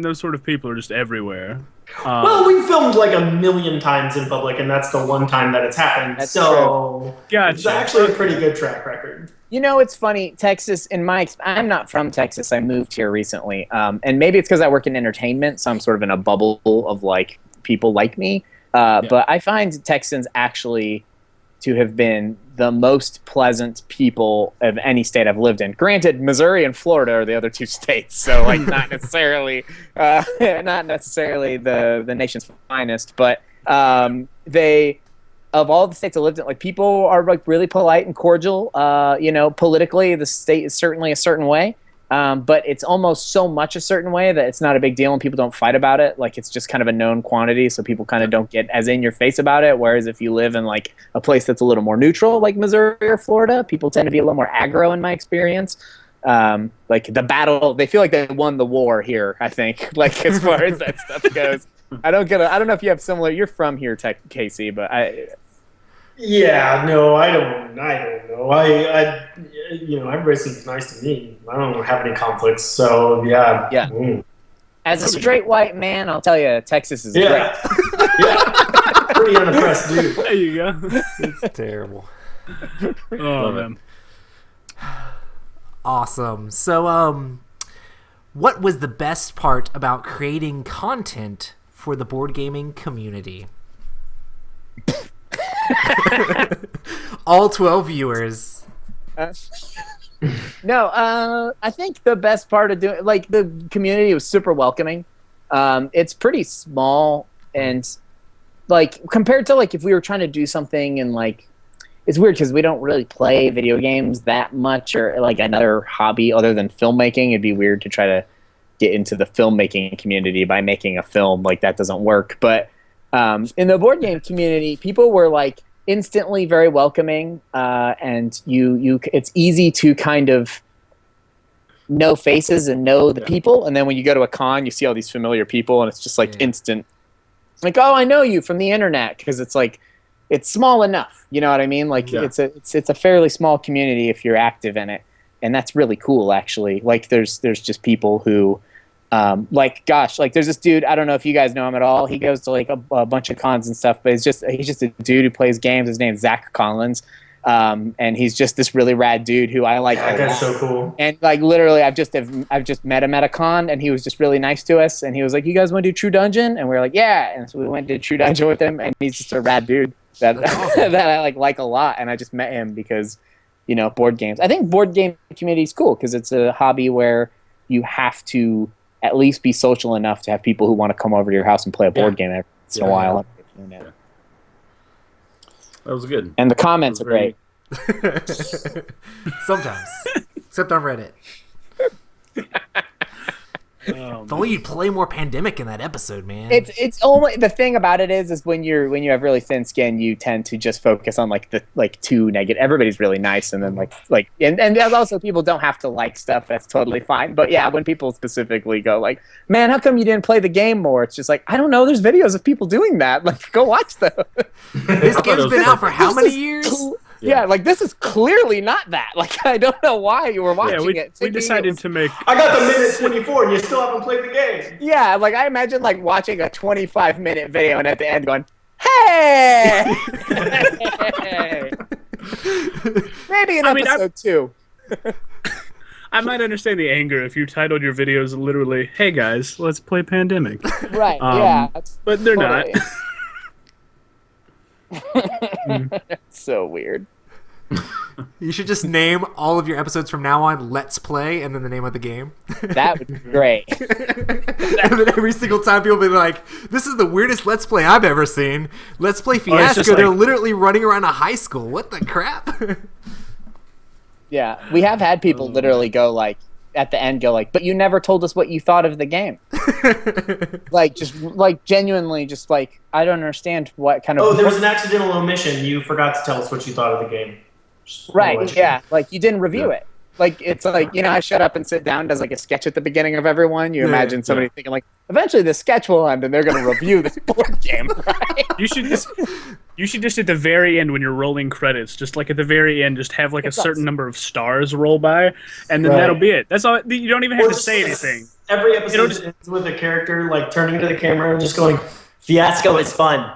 those sort of people are just everywhere. Well, we filmed like a million times in public, and that's the one time that it's happened. That's so Gotcha. it's actually a pretty good track record. You know, it's funny. Texas, I'm not from Texas. I moved here recently, and maybe it's because I work in entertainment, so I'm sort of in a bubble of like people like me. But I find Texans actually to have been the most pleasant people of any state I've lived in. Granted, Missouri and Florida are the other two states, so like not necessarily the nation's finest, but they. Of all the states I lived in, like people are like really polite and cordial. You know, politically, the state is certainly a certain way, but it's almost so much a certain way that it's not a big deal and people don't fight about it. Like it's just kind of a known quantity, so people kind of don't get as in your face about it. Whereas if you live in like a place that's a little more neutral, like Missouri or Florida, people tend to be a little more aggro in my experience. Like the battle, they feel like they won the war here. I think, like as far as that stuff goes. I don't know if you have similar. You're from here, Casey, but Yeah, no, I don't know. I everybody seems nice to me. I don't have any conflicts, so yeah. Yeah. As a straight white man, I'll tell you, Texas is great. Yeah, pretty unimpressed dude. There you go. It's terrible. Oh man. Awesome. So, what was the best part about creating content for the board gaming community? All 12 viewers. No, I think the best part of doing, like, the community was super welcoming. It's pretty small, and like compared to like if we were trying to do something and like it's weird because we don't really play video games that much or like another hobby other than filmmaking. It'd be weird to try to get into the filmmaking community by making a film. Like that doesn't work. But in the board game community, people were like instantly very welcoming, and it's easy to kind of know faces and know the people. And then when you go to a con, you see all these familiar people, and it's just like instant. Like, oh, I know you from the internet, because it's like it's small enough. You know what I mean? Like it's a fairly small community if you're active in it, and that's really cool actually. Like there's just people who like there's this dude, I don't know if you guys know him at all. He goes to like a bunch of cons and stuff, but he's just a dude who plays games. His name's Zach Collins. And he's just this really rad dude who I like. Yeah, that's so cool. And like literally, I've just met him at a con, and he was just really nice to us. And he was like, "You guys want to do True Dungeon?" And we were like, "Yeah." And so we went to True Dungeon with him, and he's just a rad dude that that I like a lot. And I just met him because, you know, board games. I think board game community is cool because it's a hobby where you have to at least be social enough to have people who want to come over to your house and play a board game every once in a while. Yeah. That was good. And the comments are great. Sometimes. Except on Reddit. If only you'd play more Pandemic in that episode, man. It's only the thing about it is when you have really thin skin, you tend to just focus on like the too negative. Everybody's really nice, and then and also people don't have to like stuff. That's totally fine. But yeah, when people specifically go like, "Man, how come you didn't play the game more?" It's just like, I don't know. There's videos of people doing that. Like, go watch those. This game's been out for how many years? Yeah, like this is clearly not that. Like I don't know why you were watching it. We decided to make. I got the minute 24, and you still haven't played the game. Yeah, like I imagine like watching a 25-minute video and at the end going, "Hey!" Maybe in episode 2. I might understand the anger if you titled your videos literally, "Hey guys, let's play Pandemic." Right. Yeah. But they're not. So weird. You should just name all of your episodes from now on "Let's Play" and then the name of the game. That would be great. And then every single time people be like, "This is the weirdest Let's Play I've ever seen. Let's Play Fiasco." They're literally running around a high school. What the crap? Yeah, we have had people literally go like at the end go like, "But you never told us what you thought of the game." Like just like genuinely just like I don't understand what kind of. Oh, there was an accidental omission. You forgot to tell us what you thought of the game. Right. Yeah. Like you didn't review it. Like it's like, you know, I shut up and sit down does like a sketch at the beginning of everyone. You imagine somebody thinking like, eventually the sketch will end and they're going to review this board game. Right? You should just at the very end when you're rolling credits, just like at the very end, just have like a certain number of stars roll by, and then that'll be it. That's all. You don't even have to say anything. every episode ends with a character like turning to the camera and just going, "Fiasco is fun."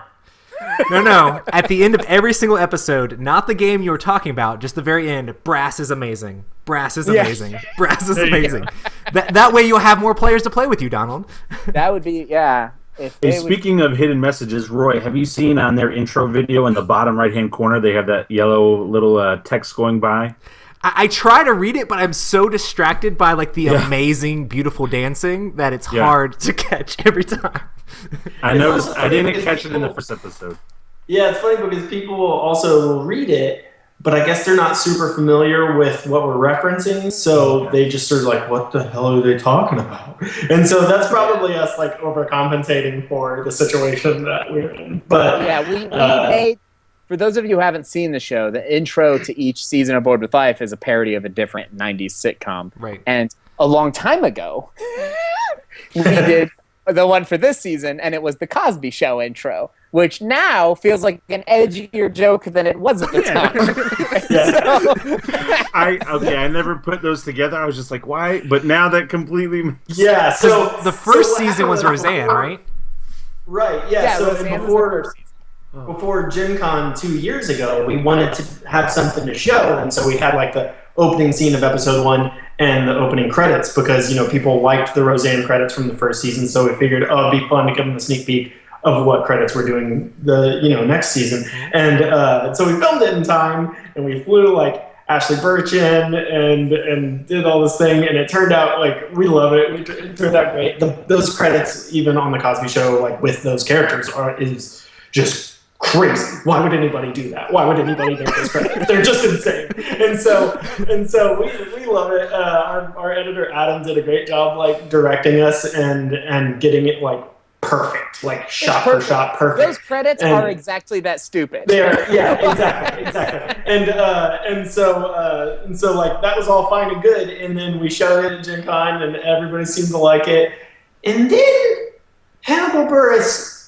No. At the end of every single episode, not the game you were talking about, just the very end, brass is amazing. Brass is amazing. Brass is amazing. That way you'll have more players to play with you, Donald. That would be, yeah. Speaking of hidden messages, Roy, have you seen on their intro video in the bottom right-hand corner, they have that yellow little text going by? I try to read it, but I'm so distracted by like the amazing, beautiful dancing that it's hard to catch every time. I noticed. I didn't catch it in the first episode. Yeah, it's funny because people also will read it, but I guess they're not super familiar with what we're referencing, so they just sort of like, what the hell are they talking about? And so that's probably us like overcompensating for the situation that we're in. But yeah, we made, for those of you who haven't seen the show, the intro to each season of Board with Life is a parody of a different 90s sitcom. Right. And a long time ago, we did the one for this season, and it was the Cosby Show intro, which now feels like an edgier joke than it was at the time. I never put those together. I was just like, why? But now that completely makes sense. So the first season was Roseanne, right? Right, yeah. So before Gen Con 2 years ago, we wanted to have something to show, and so we had like the opening scene of episode 1 and the opening credits because, people liked the Roseanne credits from the first season, so we figured, it'd be fun to give them a sneak peek of what credits we're doing the next season. And so we filmed it in time, and we flew like Ashley Birch in and did all this thing, and it turned out like we love it. It turned out great. Those credits, even on the Cosby Show, like with those characters, is just crazy. Why would anybody do that? Why would anybody make those credits? They're just insane. And so we love it. Our editor Adam did a great job like directing us and getting it like perfect, like shot for shot perfect. Those credits are exactly that stupid. They are, exactly. And so like that was all fine and good. And then we showed it at Gen Con, and everybody seemed to like it. And then Hannibal Buress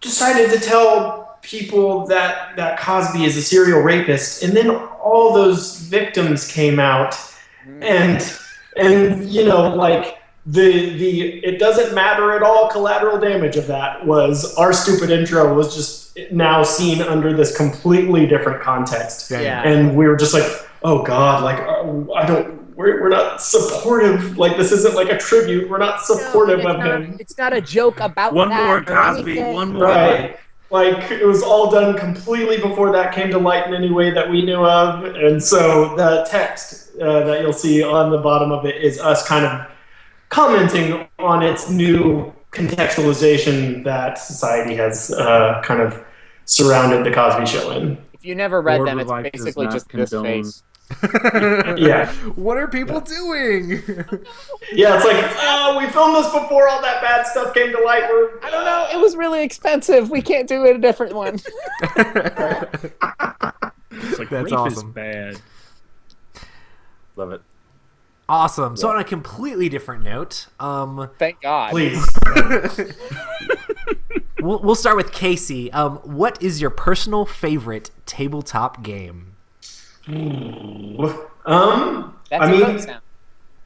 decided to tell people that Cosby is a serial rapist, and then all those victims came out, and like the it doesn't matter at all collateral damage of that was our stupid intro was just now seen under this completely different context. And we were just like, oh God, like we're not supportive. Like, this isn't like a tribute. We're not supportive of him. It's not a joke about one more Cosby. One more. Right. Like, it was all done completely before that came to light in any way that we knew of. And so the text that you'll see on the bottom of it is us kind of commenting on its new contextualization that society has kind of surrounded the Cosby Show in. If you never read them, it's basically just this face. Yeah. What are people doing? Yeah, it's like, we filmed this before all that bad stuff came to light. I don't know. It was really expensive. We can't do it a different one. It's like, that's rape awesome. is bad. Love it. Awesome. So on a completely different note, thank God. Please. we'll start with Casey. What is your personal favorite tabletop game? That's a boat sound.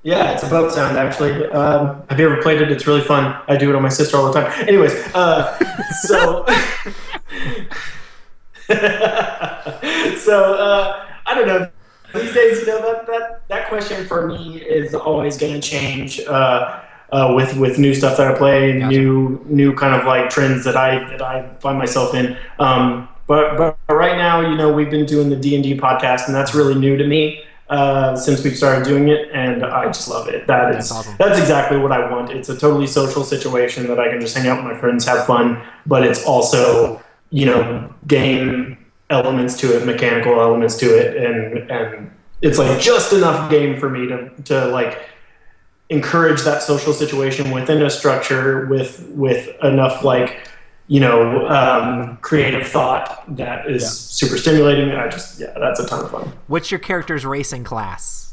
Yeah, it's a boat sound, actually. Have you ever played it? It's really fun. I do it on my sister all the time. Anyways, I don't know. These days, that question for me is always going to change with new stuff that I play, gotcha. new kind of like trends that I find myself in. But right now, we've been doing the D&D podcast, and that's really new to me since we've started doing it, and I just love it. That's awesome. That's exactly what I want. It's a totally social situation that I can just hang out with my friends, have fun, but it's also, game elements to it, mechanical elements to it, and it's like just enough game for me to like encourage that social situation within a structure with enough like creative thought that is super stimulating. That's a ton of fun. What's your character's racing class?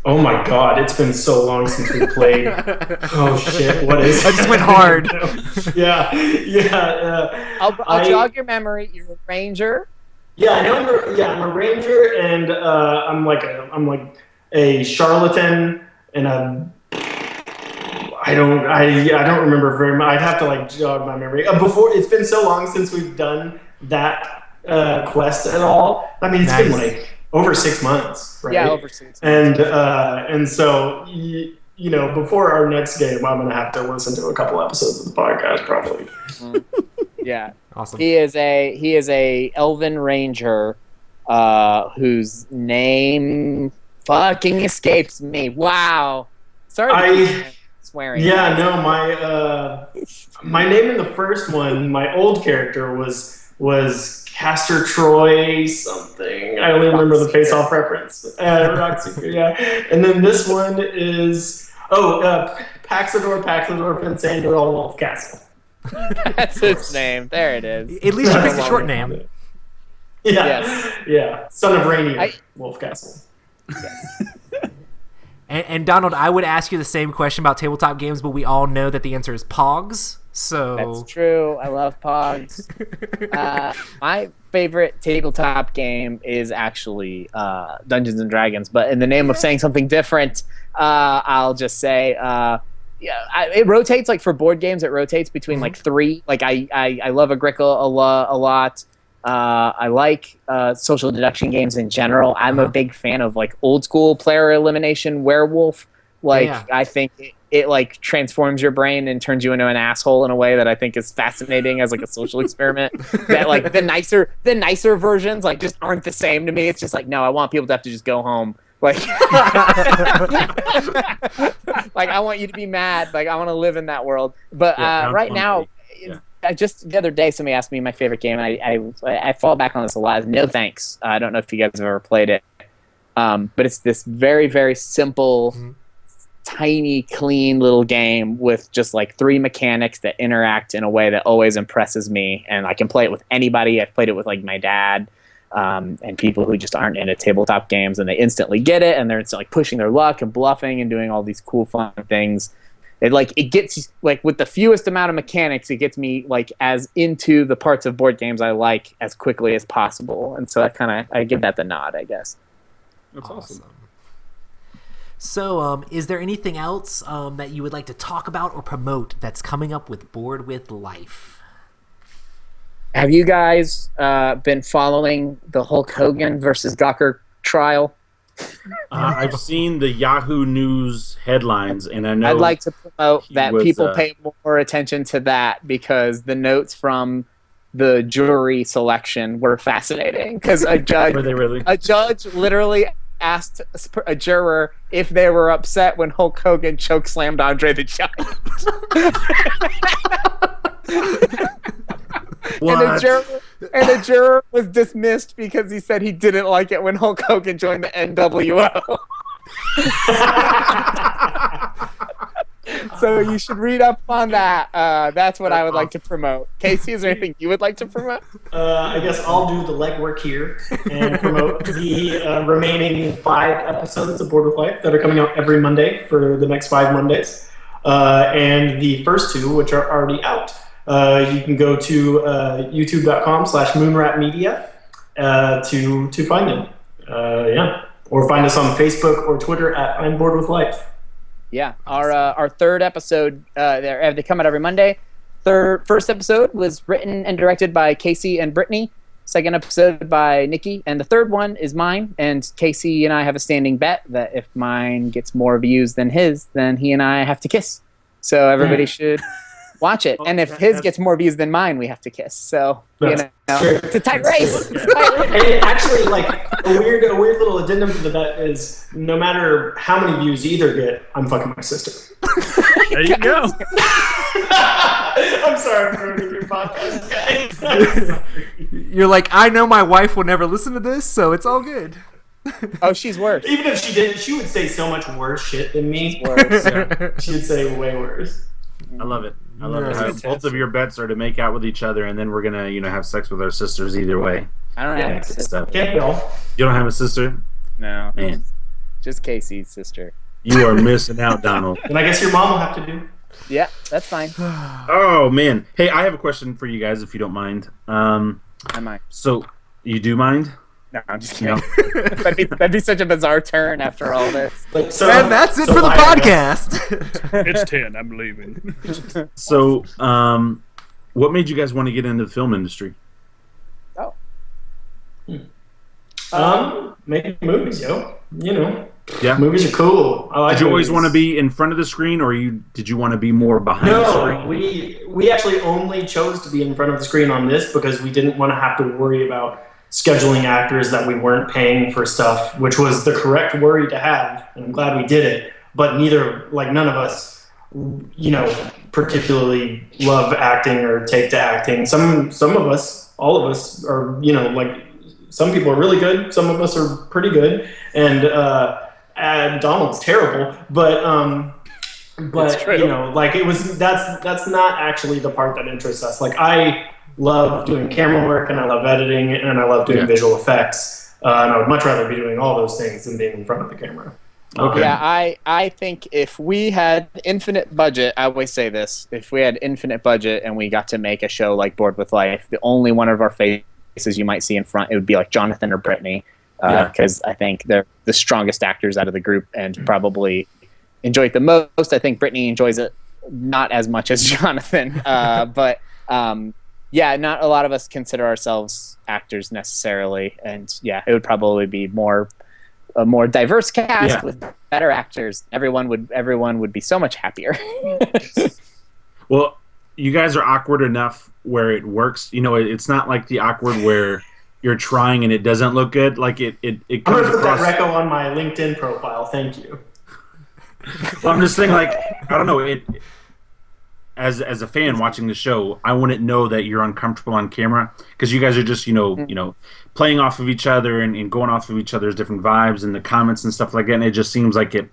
Oh my God, it's been so long since we played. Oh shit, what is it? I just went hard. I'll jog your memory. You're a ranger. Yeah, I'm a ranger, and I'm like a charlatan and a I don't remember very much. I'd have to like jog my memory. Before it's been so long since we've done that quest at all. I mean, it's been like over 6 months, right? Yeah, over 6 months. And so you know, before our next game, I'm gonna have to listen to a couple episodes of the podcast probably. Yeah, Awesome. he is a Elven Ranger, whose name fucking escapes me. Wow, sorry. To keep swearing. Yeah, no, my name in the first one, my old character was Castor Troy something. I only remember the face-off reference. Rockseeker, yeah. And then this one is Paxador and Sandor Wolf Castle. That's his name. There it is. At least you picked a short name. Yeah, Yes. yeah. Son of Rainier, Wolf Castle. And Donald, I would ask you the same question about tabletop games, but we all know that the answer is Pogs. So That's true. I love Pogs. My favorite tabletop game is actually Dungeons and Dragons, but in the name of saying something different, I'll just say it rotates. Like for board games, it rotates between like three. Like I love Agricola a lot. I like social deduction games in general. I'm a big fan of like old school player elimination werewolf. Like I think it like transforms your brain and turns you into an asshole in a way that I think is fascinating as like a social experiment. That like the nicer versions like just aren't the same to me. It's just like, no, I want people to have to just go home. Like, like I want you to be mad. Like I want to live in that world. But right now, just the other day, somebody asked me my favorite game, and I fall back on this a lot. No Thanks. I don't know if you guys have ever played it, but it's this very, very simple, tiny, clean little game with just like 3 mechanics that interact in a way that always impresses me. And I can play it with anybody. I've played it with like my dad and people who just aren't into tabletop games, and they instantly get it, and they're instantly like pushing their luck and bluffing and doing all these cool, fun things. It gets like with the fewest amount of mechanics, it gets me like as into the parts of board games I like as quickly as possible, and so I give that the nod, I guess. That's awesome. So, is there anything else that you would like to talk about or promote that's coming up with Board with Life? Have you guys been following the Hulk Hogan versus Gawker trial? I've seen the Yahoo News headlines, and I know I'd like to promote that was, people pay more attention to that, because the notes from the jury selection were fascinating. Because were they really? a judge literally asked a juror if they were upset when Hulk Hogan chokeslammed Andre the Giant. And a juror was dismissed because he said he didn't like it when Hulk Hogan joined the NWO. So you should read up on that. That's what I would like to promote. Casey, is there anything you would like to promote? I guess I'll do the legwork here and promote the remaining 5 episodes of Board with Life that are coming out every Monday for the next 5 Mondays. And the first 2, which are already out. You can go to youtube.com/moonratmedia to find them. Or find us on Facebook or Twitter at I'm Bored with Life. Yeah, our third episode, they come out every Monday. First episode was written and directed by Casey and Brittany. Second episode by Nikki, and the third one is mine. And Casey and I have a standing bet that if mine gets more views than his, then he and I have to kiss. So everybody should watch it. And if his gets more views than mine, we have to kiss. So it's a tight race. And actually, like a weird little addendum to the bet is no matter how many views either get, I'm fucking my sister. There you go. I'm sorry for ruining your podcast, guys. You're like, I know my wife will never listen to this, so it's all good. Oh, she's worse. Even if she didn't, she would say so much worse shit than me. She would say way worse. I love it. I love it. How both of your bets are to make out with each other, and then we're gonna, have sex with our sisters either way. I don't have a sister. Can't be all. You don't have a sister? No. Man, Just Casey's sister. you are missing out, Donald. And I guess your mom will have to do. Yeah, that's fine. Oh man. Hey, I have a question for you guys, if you don't mind. I might. So you do mind? No, I'm just kidding. That'd be such a bizarre turn after all this. And that's it for the podcast. It's 10. I'm leaving. So, what made you guys want to get into the film industry? Making movies, yo. You know, Yeah. movies are cool. I like Did you always movies. want to be in front of the screen, or did you want to be more behind the No, screen? we actually only chose to be in front of the screen on this because we didn't want to have to worry about scheduling actors that we weren't paying for stuff, which was the correct worry to have, and I'm glad we did it. But none of us, particularly love acting or take to acting. Some of us, all of us, are some people are really good. Some of us are pretty good, and Donald's terrible. But it was that's not actually the part that interests us. Like I love doing camera work, and I love editing, and I love doing visual effects. And I would much rather be doing all those things than being in front of the camera. Okay. Yeah, I think if we had infinite budget, I always say this, if we had infinite budget and we got to make a show like Bored with Life, the only one of our faces you might see in front, it would be like Jonathan or Brittany, because I think they're the strongest actors out of the group and probably enjoy it the most. I think Brittany enjoys it not as much as Jonathan, but not a lot of us consider ourselves actors necessarily, and it would probably be a more diverse cast with better actors. Everyone would be so much happier. Well, you guys are awkward enough where it works. You know, it's not like the awkward where you're trying and it doesn't look good. Like it I'm comes gonna put that across. reco on my LinkedIn profile. Thank you. Well, I'm just saying, like, I don't know. As a fan watching the show, I wouldn't know that you're uncomfortable on camera because you guys are just playing off of each other and going off of each other's different vibes and the comments and stuff like that. And it just seems like it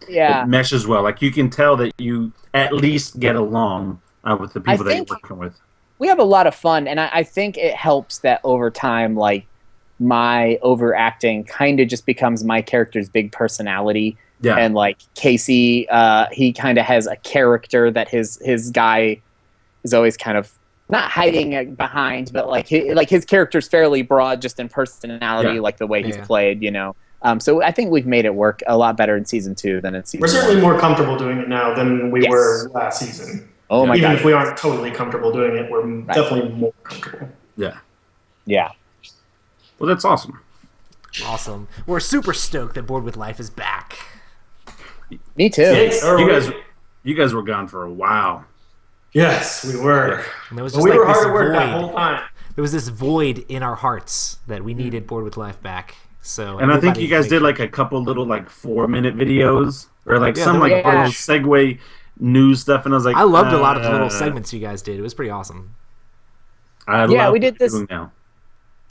meshes well. Like you can tell that you at least get along with the people that you're working with. We have a lot of fun, and I think it helps that over time, like my overacting kind of just becomes my character's big personality. Yeah. And like Casey, he kind of has a character that his guy is always kind of not hiding behind, but like his character's fairly broad just in personality, like the way he's played, So I think we've made it work a lot better in season 2 than in season 1. We're certainly more comfortable doing it now than we were last season. Oh my God. Even if we aren't totally comfortable doing it, we're definitely more comfortable. Yeah. Yeah. Well, that's awesome. Awesome. We're super stoked that Bored with Life is back. Me too. Yes, You guys were gone for a while. Yes, we were. And there was But just we like were this hard at work that void. whole time. There was this void in our hearts that we needed Bored with Life back. So And I think you guys everybody- did like a couple little 4-minute videos or some there little segue news stuff, and I was like, I loved a lot of the little segments you guys did. It was pretty awesome. I love we did this. doing now.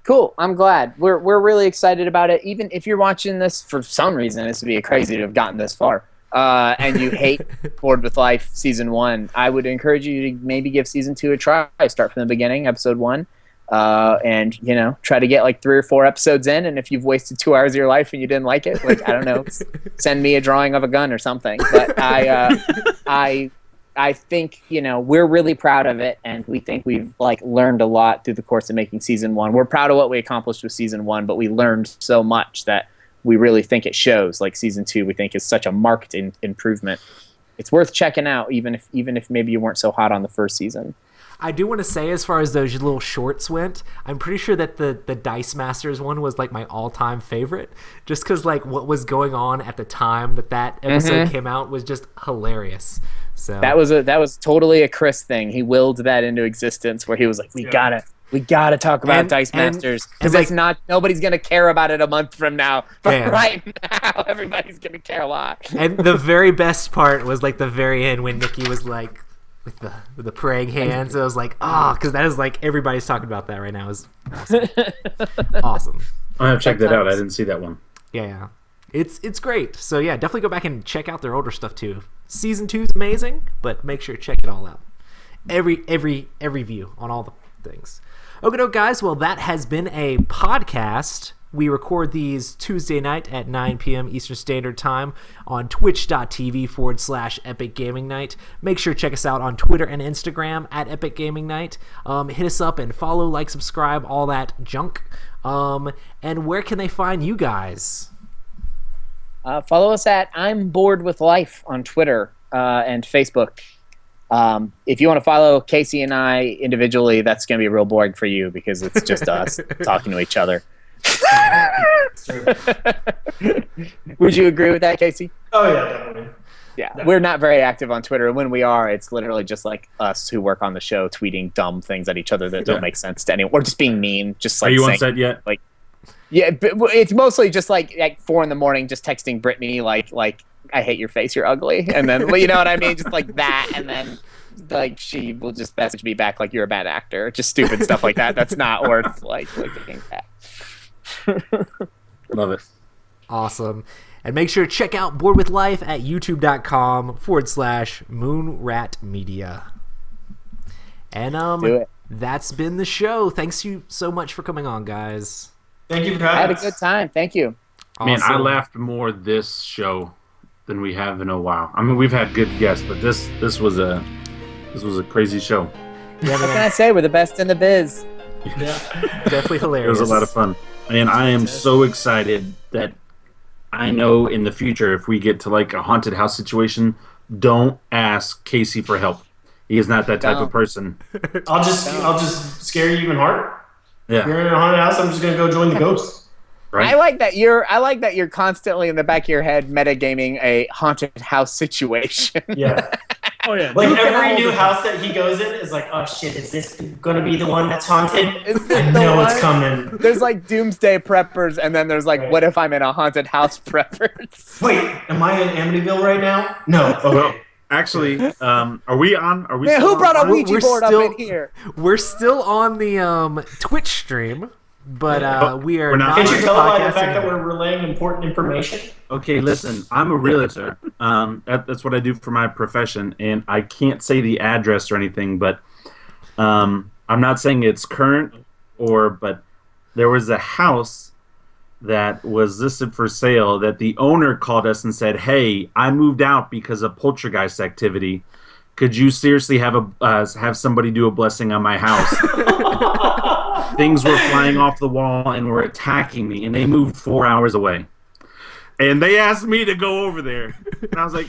Cool. I'm glad. We're really excited about it. Even if you're watching this for some reason, this would be crazy to have gotten this far. And you hate Bored with Life season 1, I would encourage you to maybe give season 2 a try. Start from the beginning, episode 1, and try to get 3 or 4 episodes in. And if you've wasted 2 hours of your life and you didn't like it, I don't know, send me a drawing of a gun or something. But I think we're really proud of it, and we think we've learned a lot through the course of making season 1. We're proud of what we accomplished with season 1, but we learned so much that we really think it shows. Season 2, we think is such a marked improvement. It's worth checking out, even if maybe you weren't so hot on the first season. I do want to say, as far as those little shorts went, I'm pretty sure that the Dice Masters one was my all-time favorite, just because what was going on at the time that episode came out was just hilarious. So that was totally a Chris thing. He willed that into existence, where he was like, we gotta talk about Dice Masters, because nobody's gonna care about it a month from now, but right now everybody's gonna care a lot. And the very best part was the very end when Nikki was with the praying hands. It was because that is everybody's talking about that right now. Is awesome. I have to check that out. I didn't see that one. Yeah. It's great. So yeah, definitely go back and check out their older stuff too. Season 2 is amazing, but make sure to check it all out. Every view on all the things. Okay, guys. Well, that has been a podcast We record these Tuesday night at 9 p.m. Eastern Standard Time on twitch.tv/Epic Gaming Night. Make sure to check us out on Twitter and Instagram at Epic Gaming Night. Hit us up and follow, like, subscribe, all that junk. And where can they find you guys? Follow us at I'm Bored with Life on Twitter and Facebook. If you want to follow Casey and I individually, that's going to be real boring for you because it's just us talking to each other. Would you agree with that, Casey? Oh, yeah, definitely. Yeah, we're not very active on Twitter. When we are, it's literally just like us who work on the show tweeting dumb things at each other that don't make sense to anyone. Or just being mean. Just like Are you saying, on set yet? Like, yeah, but it's mostly just like 4 a.m, just texting Brittany like I hate your face, you're ugly, and then you know what I mean, just like that, and then like she will just message me back like you're a bad actor, just stupid stuff like that. That's not worth like looking at. Love it. Awesome. And make sure to check out Bored with Life at youtube.com/moonratmedia. And that's been the show. Thanks you so much for coming on, guys. Thank you for having us. I had a good time. Thank you. Man, I Awesome. laughed more this show than we have in a while. I mean, we've had good guests, but this was a crazy show. Yeah, What can man, I say? We're the best in the biz. definitely It hilarious. was a lot of fun. And I am so excited that I know in the future if we get to like a haunted house situation, don't ask Casey for help. He is not that type of person. I'll just scare you even harder. Yeah. You're in a haunted house, I'm just gonna go join the ghosts. Right? I like that you're constantly in the back of your head metagaming a haunted house situation. Yeah. Oh yeah, Like Duke and every all new the- house that he goes in is like, oh shit, is this gonna be the one that's haunted? Is this I the know it's one? coming. There's like doomsday preppers, and then there's like, Right. what if I'm in a haunted house preppers? Wait, am I in Amityville right now? No. Okay. Well, actually, are we on? Are we? Man, still who brought a on? Ouija We're board still- up in here? We're still on the Twitch stream, but we are We're not- not Can't on you the tell by the podcast fact that anymore. we're relaying important information? Okay, listen, I'm a realtor. That's what I do for my profession, and I can't say the address or anything, but I'm not saying it's current but there was a house that was listed for sale that the owner called us and said, "Hey, I moved out because of poltergeist activity. Could you seriously have somebody do a blessing on my house?" Things were flying off the wall and were attacking me, and they moved 4 hours away. And they asked me to go over there, and I was like,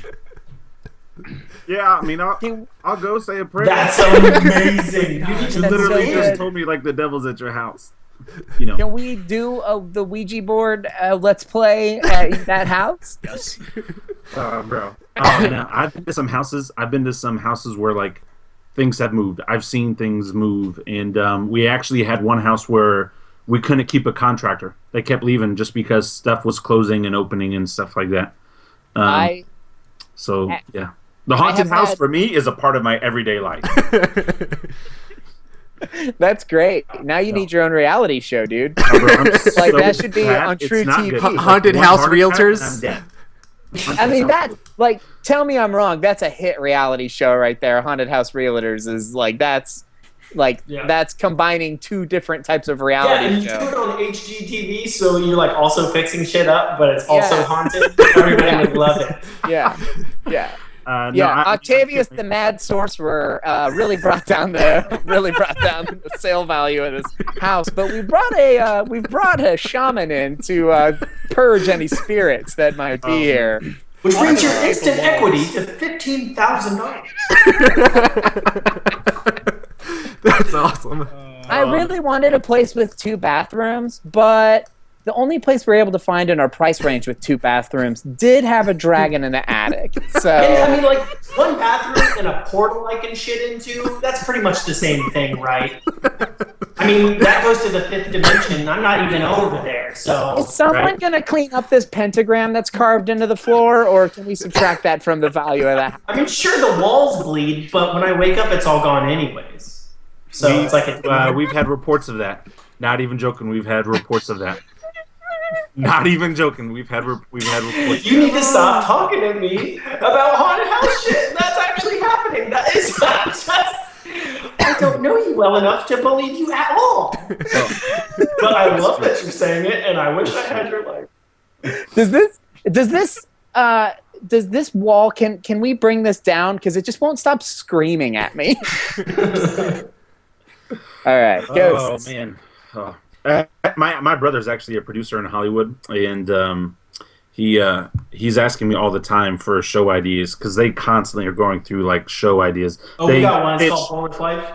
"Yeah, I mean, I'll go say a prayer." That's amazing. You need You to literally so just good. told me like the devil's at your house. You know. Can we do the Ouija board let's play at that house? Yes. Bro. Oh, no. I've been to some houses where like things have moved. I've seen things move, and we actually had one house where we couldn't keep a contractor. They kept leaving just because stuff was closing and opening and stuff like that. So yeah, the haunted have house had- for me is a part of my everyday life. That's great. Now you need your own reality show, dude. Bro, I'm Like, so that should be fat, on it's True not TV. good. Ha- Like, haunted one house heart attack realtors? and I'm dead. I mean, that, like, tell me I'm wrong. That's a hit reality show right there. Haunted House Realtors is like, that's combining 2 different types of Yeah, reality and you do show. it on HGTV, so you're like also fixing shit up, but it's also Yeah. haunted. Everybody would love it. Yeah. Yeah. No, Yeah, I Octavius can't the Mad Sorcerer really brought down the sale value of this house. But we brought a shaman in to purge any spirits that might be here. Which brings your Wonderful. instant equity to $15,000. That's awesome. I really wanted a place with 2 bathrooms, but the only place we were able to find in our price range with 2 bathrooms did have a dragon in the attic. So And I mean, like, one bathroom and a portal I can shit into, that's pretty much the same thing, right? I mean, that goes to the 5th dimension. I'm not even over there, so... is someone Right. going to clean up this pentagram that's carved into the floor, or can we subtract that from the value of that? I mean, sure, the walls bleed, but when I wake up, it's all gone anyways. So it's like we've had reports of that. Not even joking. We've had reports of that. Not even joking. We've had reports. You need to stop talking to me about haunted house shit. That's actually happening. That is not just... I don't know you well enough to believe you at all. But I love that you're saying it, and I wish I had your life. Does this wall, can we bring this down? Because it just won't stop screaming at me. All right, ghosts. Oh man, my brother's actually a producer in Hollywood, and he's asking me all the time for show ideas because they constantly are going through like show ideas. Oh, we got one. It's called Forward Life.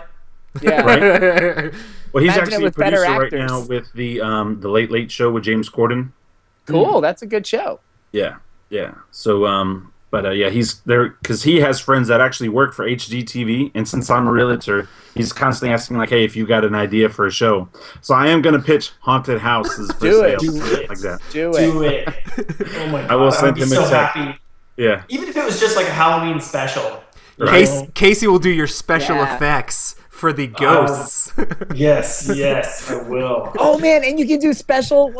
Yeah. Right? Well, he's Imagine it actually a with better producer right actors. now with the Late Late Show with James Corden. Cool. That's a good show. Yeah. So, yeah, he's there because he has friends that actually work for HGTV, and since I'm a realtor, he's constantly asking like, "Hey, if you got an idea for a show." So I am gonna pitch haunted houses for sale, like that. Do it. Oh my god! I will send would him be a so text. happy. Yeah. Even if it was just like a Halloween special. Casey will do your special Yeah. effects for the ghosts. Yes, I will. Oh man, and you can do special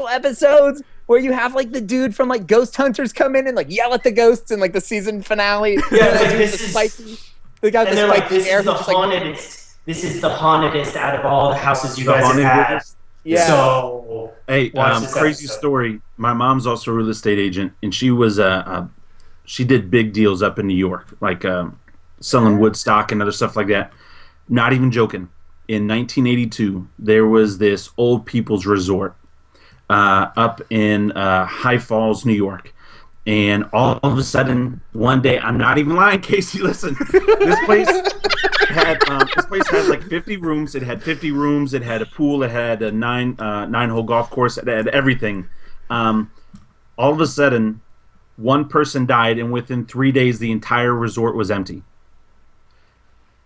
episodes where you have like the dude from like Ghost Hunters come in and like yell at the ghosts in like the season finale. Yeah, it's like, the this is- spiky. They got And the they're like, spiky this hair. is the who's just, like, hauntedest. This is the hauntedest out of all the houses you The guys have haunted had. witness? Yeah. So Hey, watch this crazy episode. story. My mom's also a real estate agent, and she was she did big deals up in New York, like selling wood stock and other stuff like that. Not even joking. In 1982, there was this old people's resort up in High Falls, New York. And all of a sudden, one day, I'm not even lying, Casey, listen. This place had like 50 rooms. It had 50 rooms. It had a pool. It had a nine-hole golf course. It had everything. All of a sudden, one person died, and within 3 days, the entire resort was empty.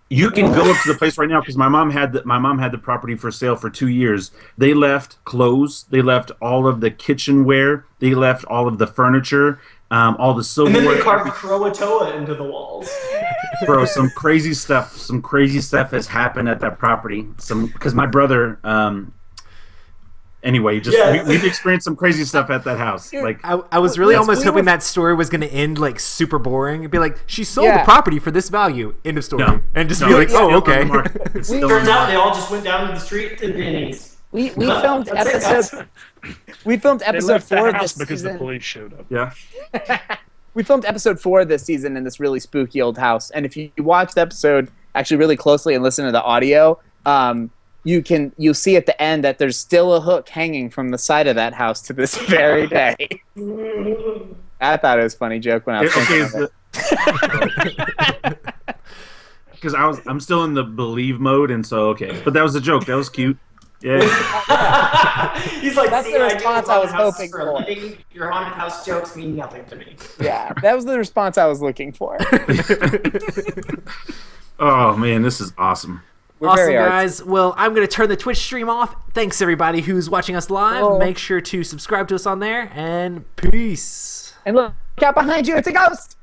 You can go up to the place right now because my mom had the property for sale for 2 years. They left clothes. They left all of the kitchenware. They left all of the furniture, all the And silverware. then they carved Croatoa into the walls. Bro, some crazy stuff has happened at that property. Because my brother, anyway, we've experienced some crazy stuff at that house. Like I was really almost we hoping were- that story was going to end like super boring. It'd be like, she sold Yeah. the property for this value. End of story. No. And just No, be like, it's oh, still on the okay. market. It's still on Turns the out market. they all just went down to the street to pennies. We filmed That's it, episode. We filmed They episode left the 4 house this because the season. police showed up. Yeah. We filmed episode 4 this season in this really spooky old house. And if you watch the episode actually really closely and listen to the audio, you'll see at the end that there's still a hook hanging from the side of that house to this very day. I thought it was a funny joke when I was thinking of it. Because I'm still in the believe mode, and so okay. But that was a joke. That was cute. Yeah. He's like, That's "See, the I do response I was haunted houses hoping for a for." living. Your haunted house jokes mean nothing to me. Yeah, that was the response I was looking for. Oh man, this is awesome. We're Awesome, very artsy. guys. Well, I'm going to turn the Twitch stream off. Thanks, everybody who's watching us live. Oh. Make sure to subscribe to us on there, and peace. And look out behind you, it's a ghost!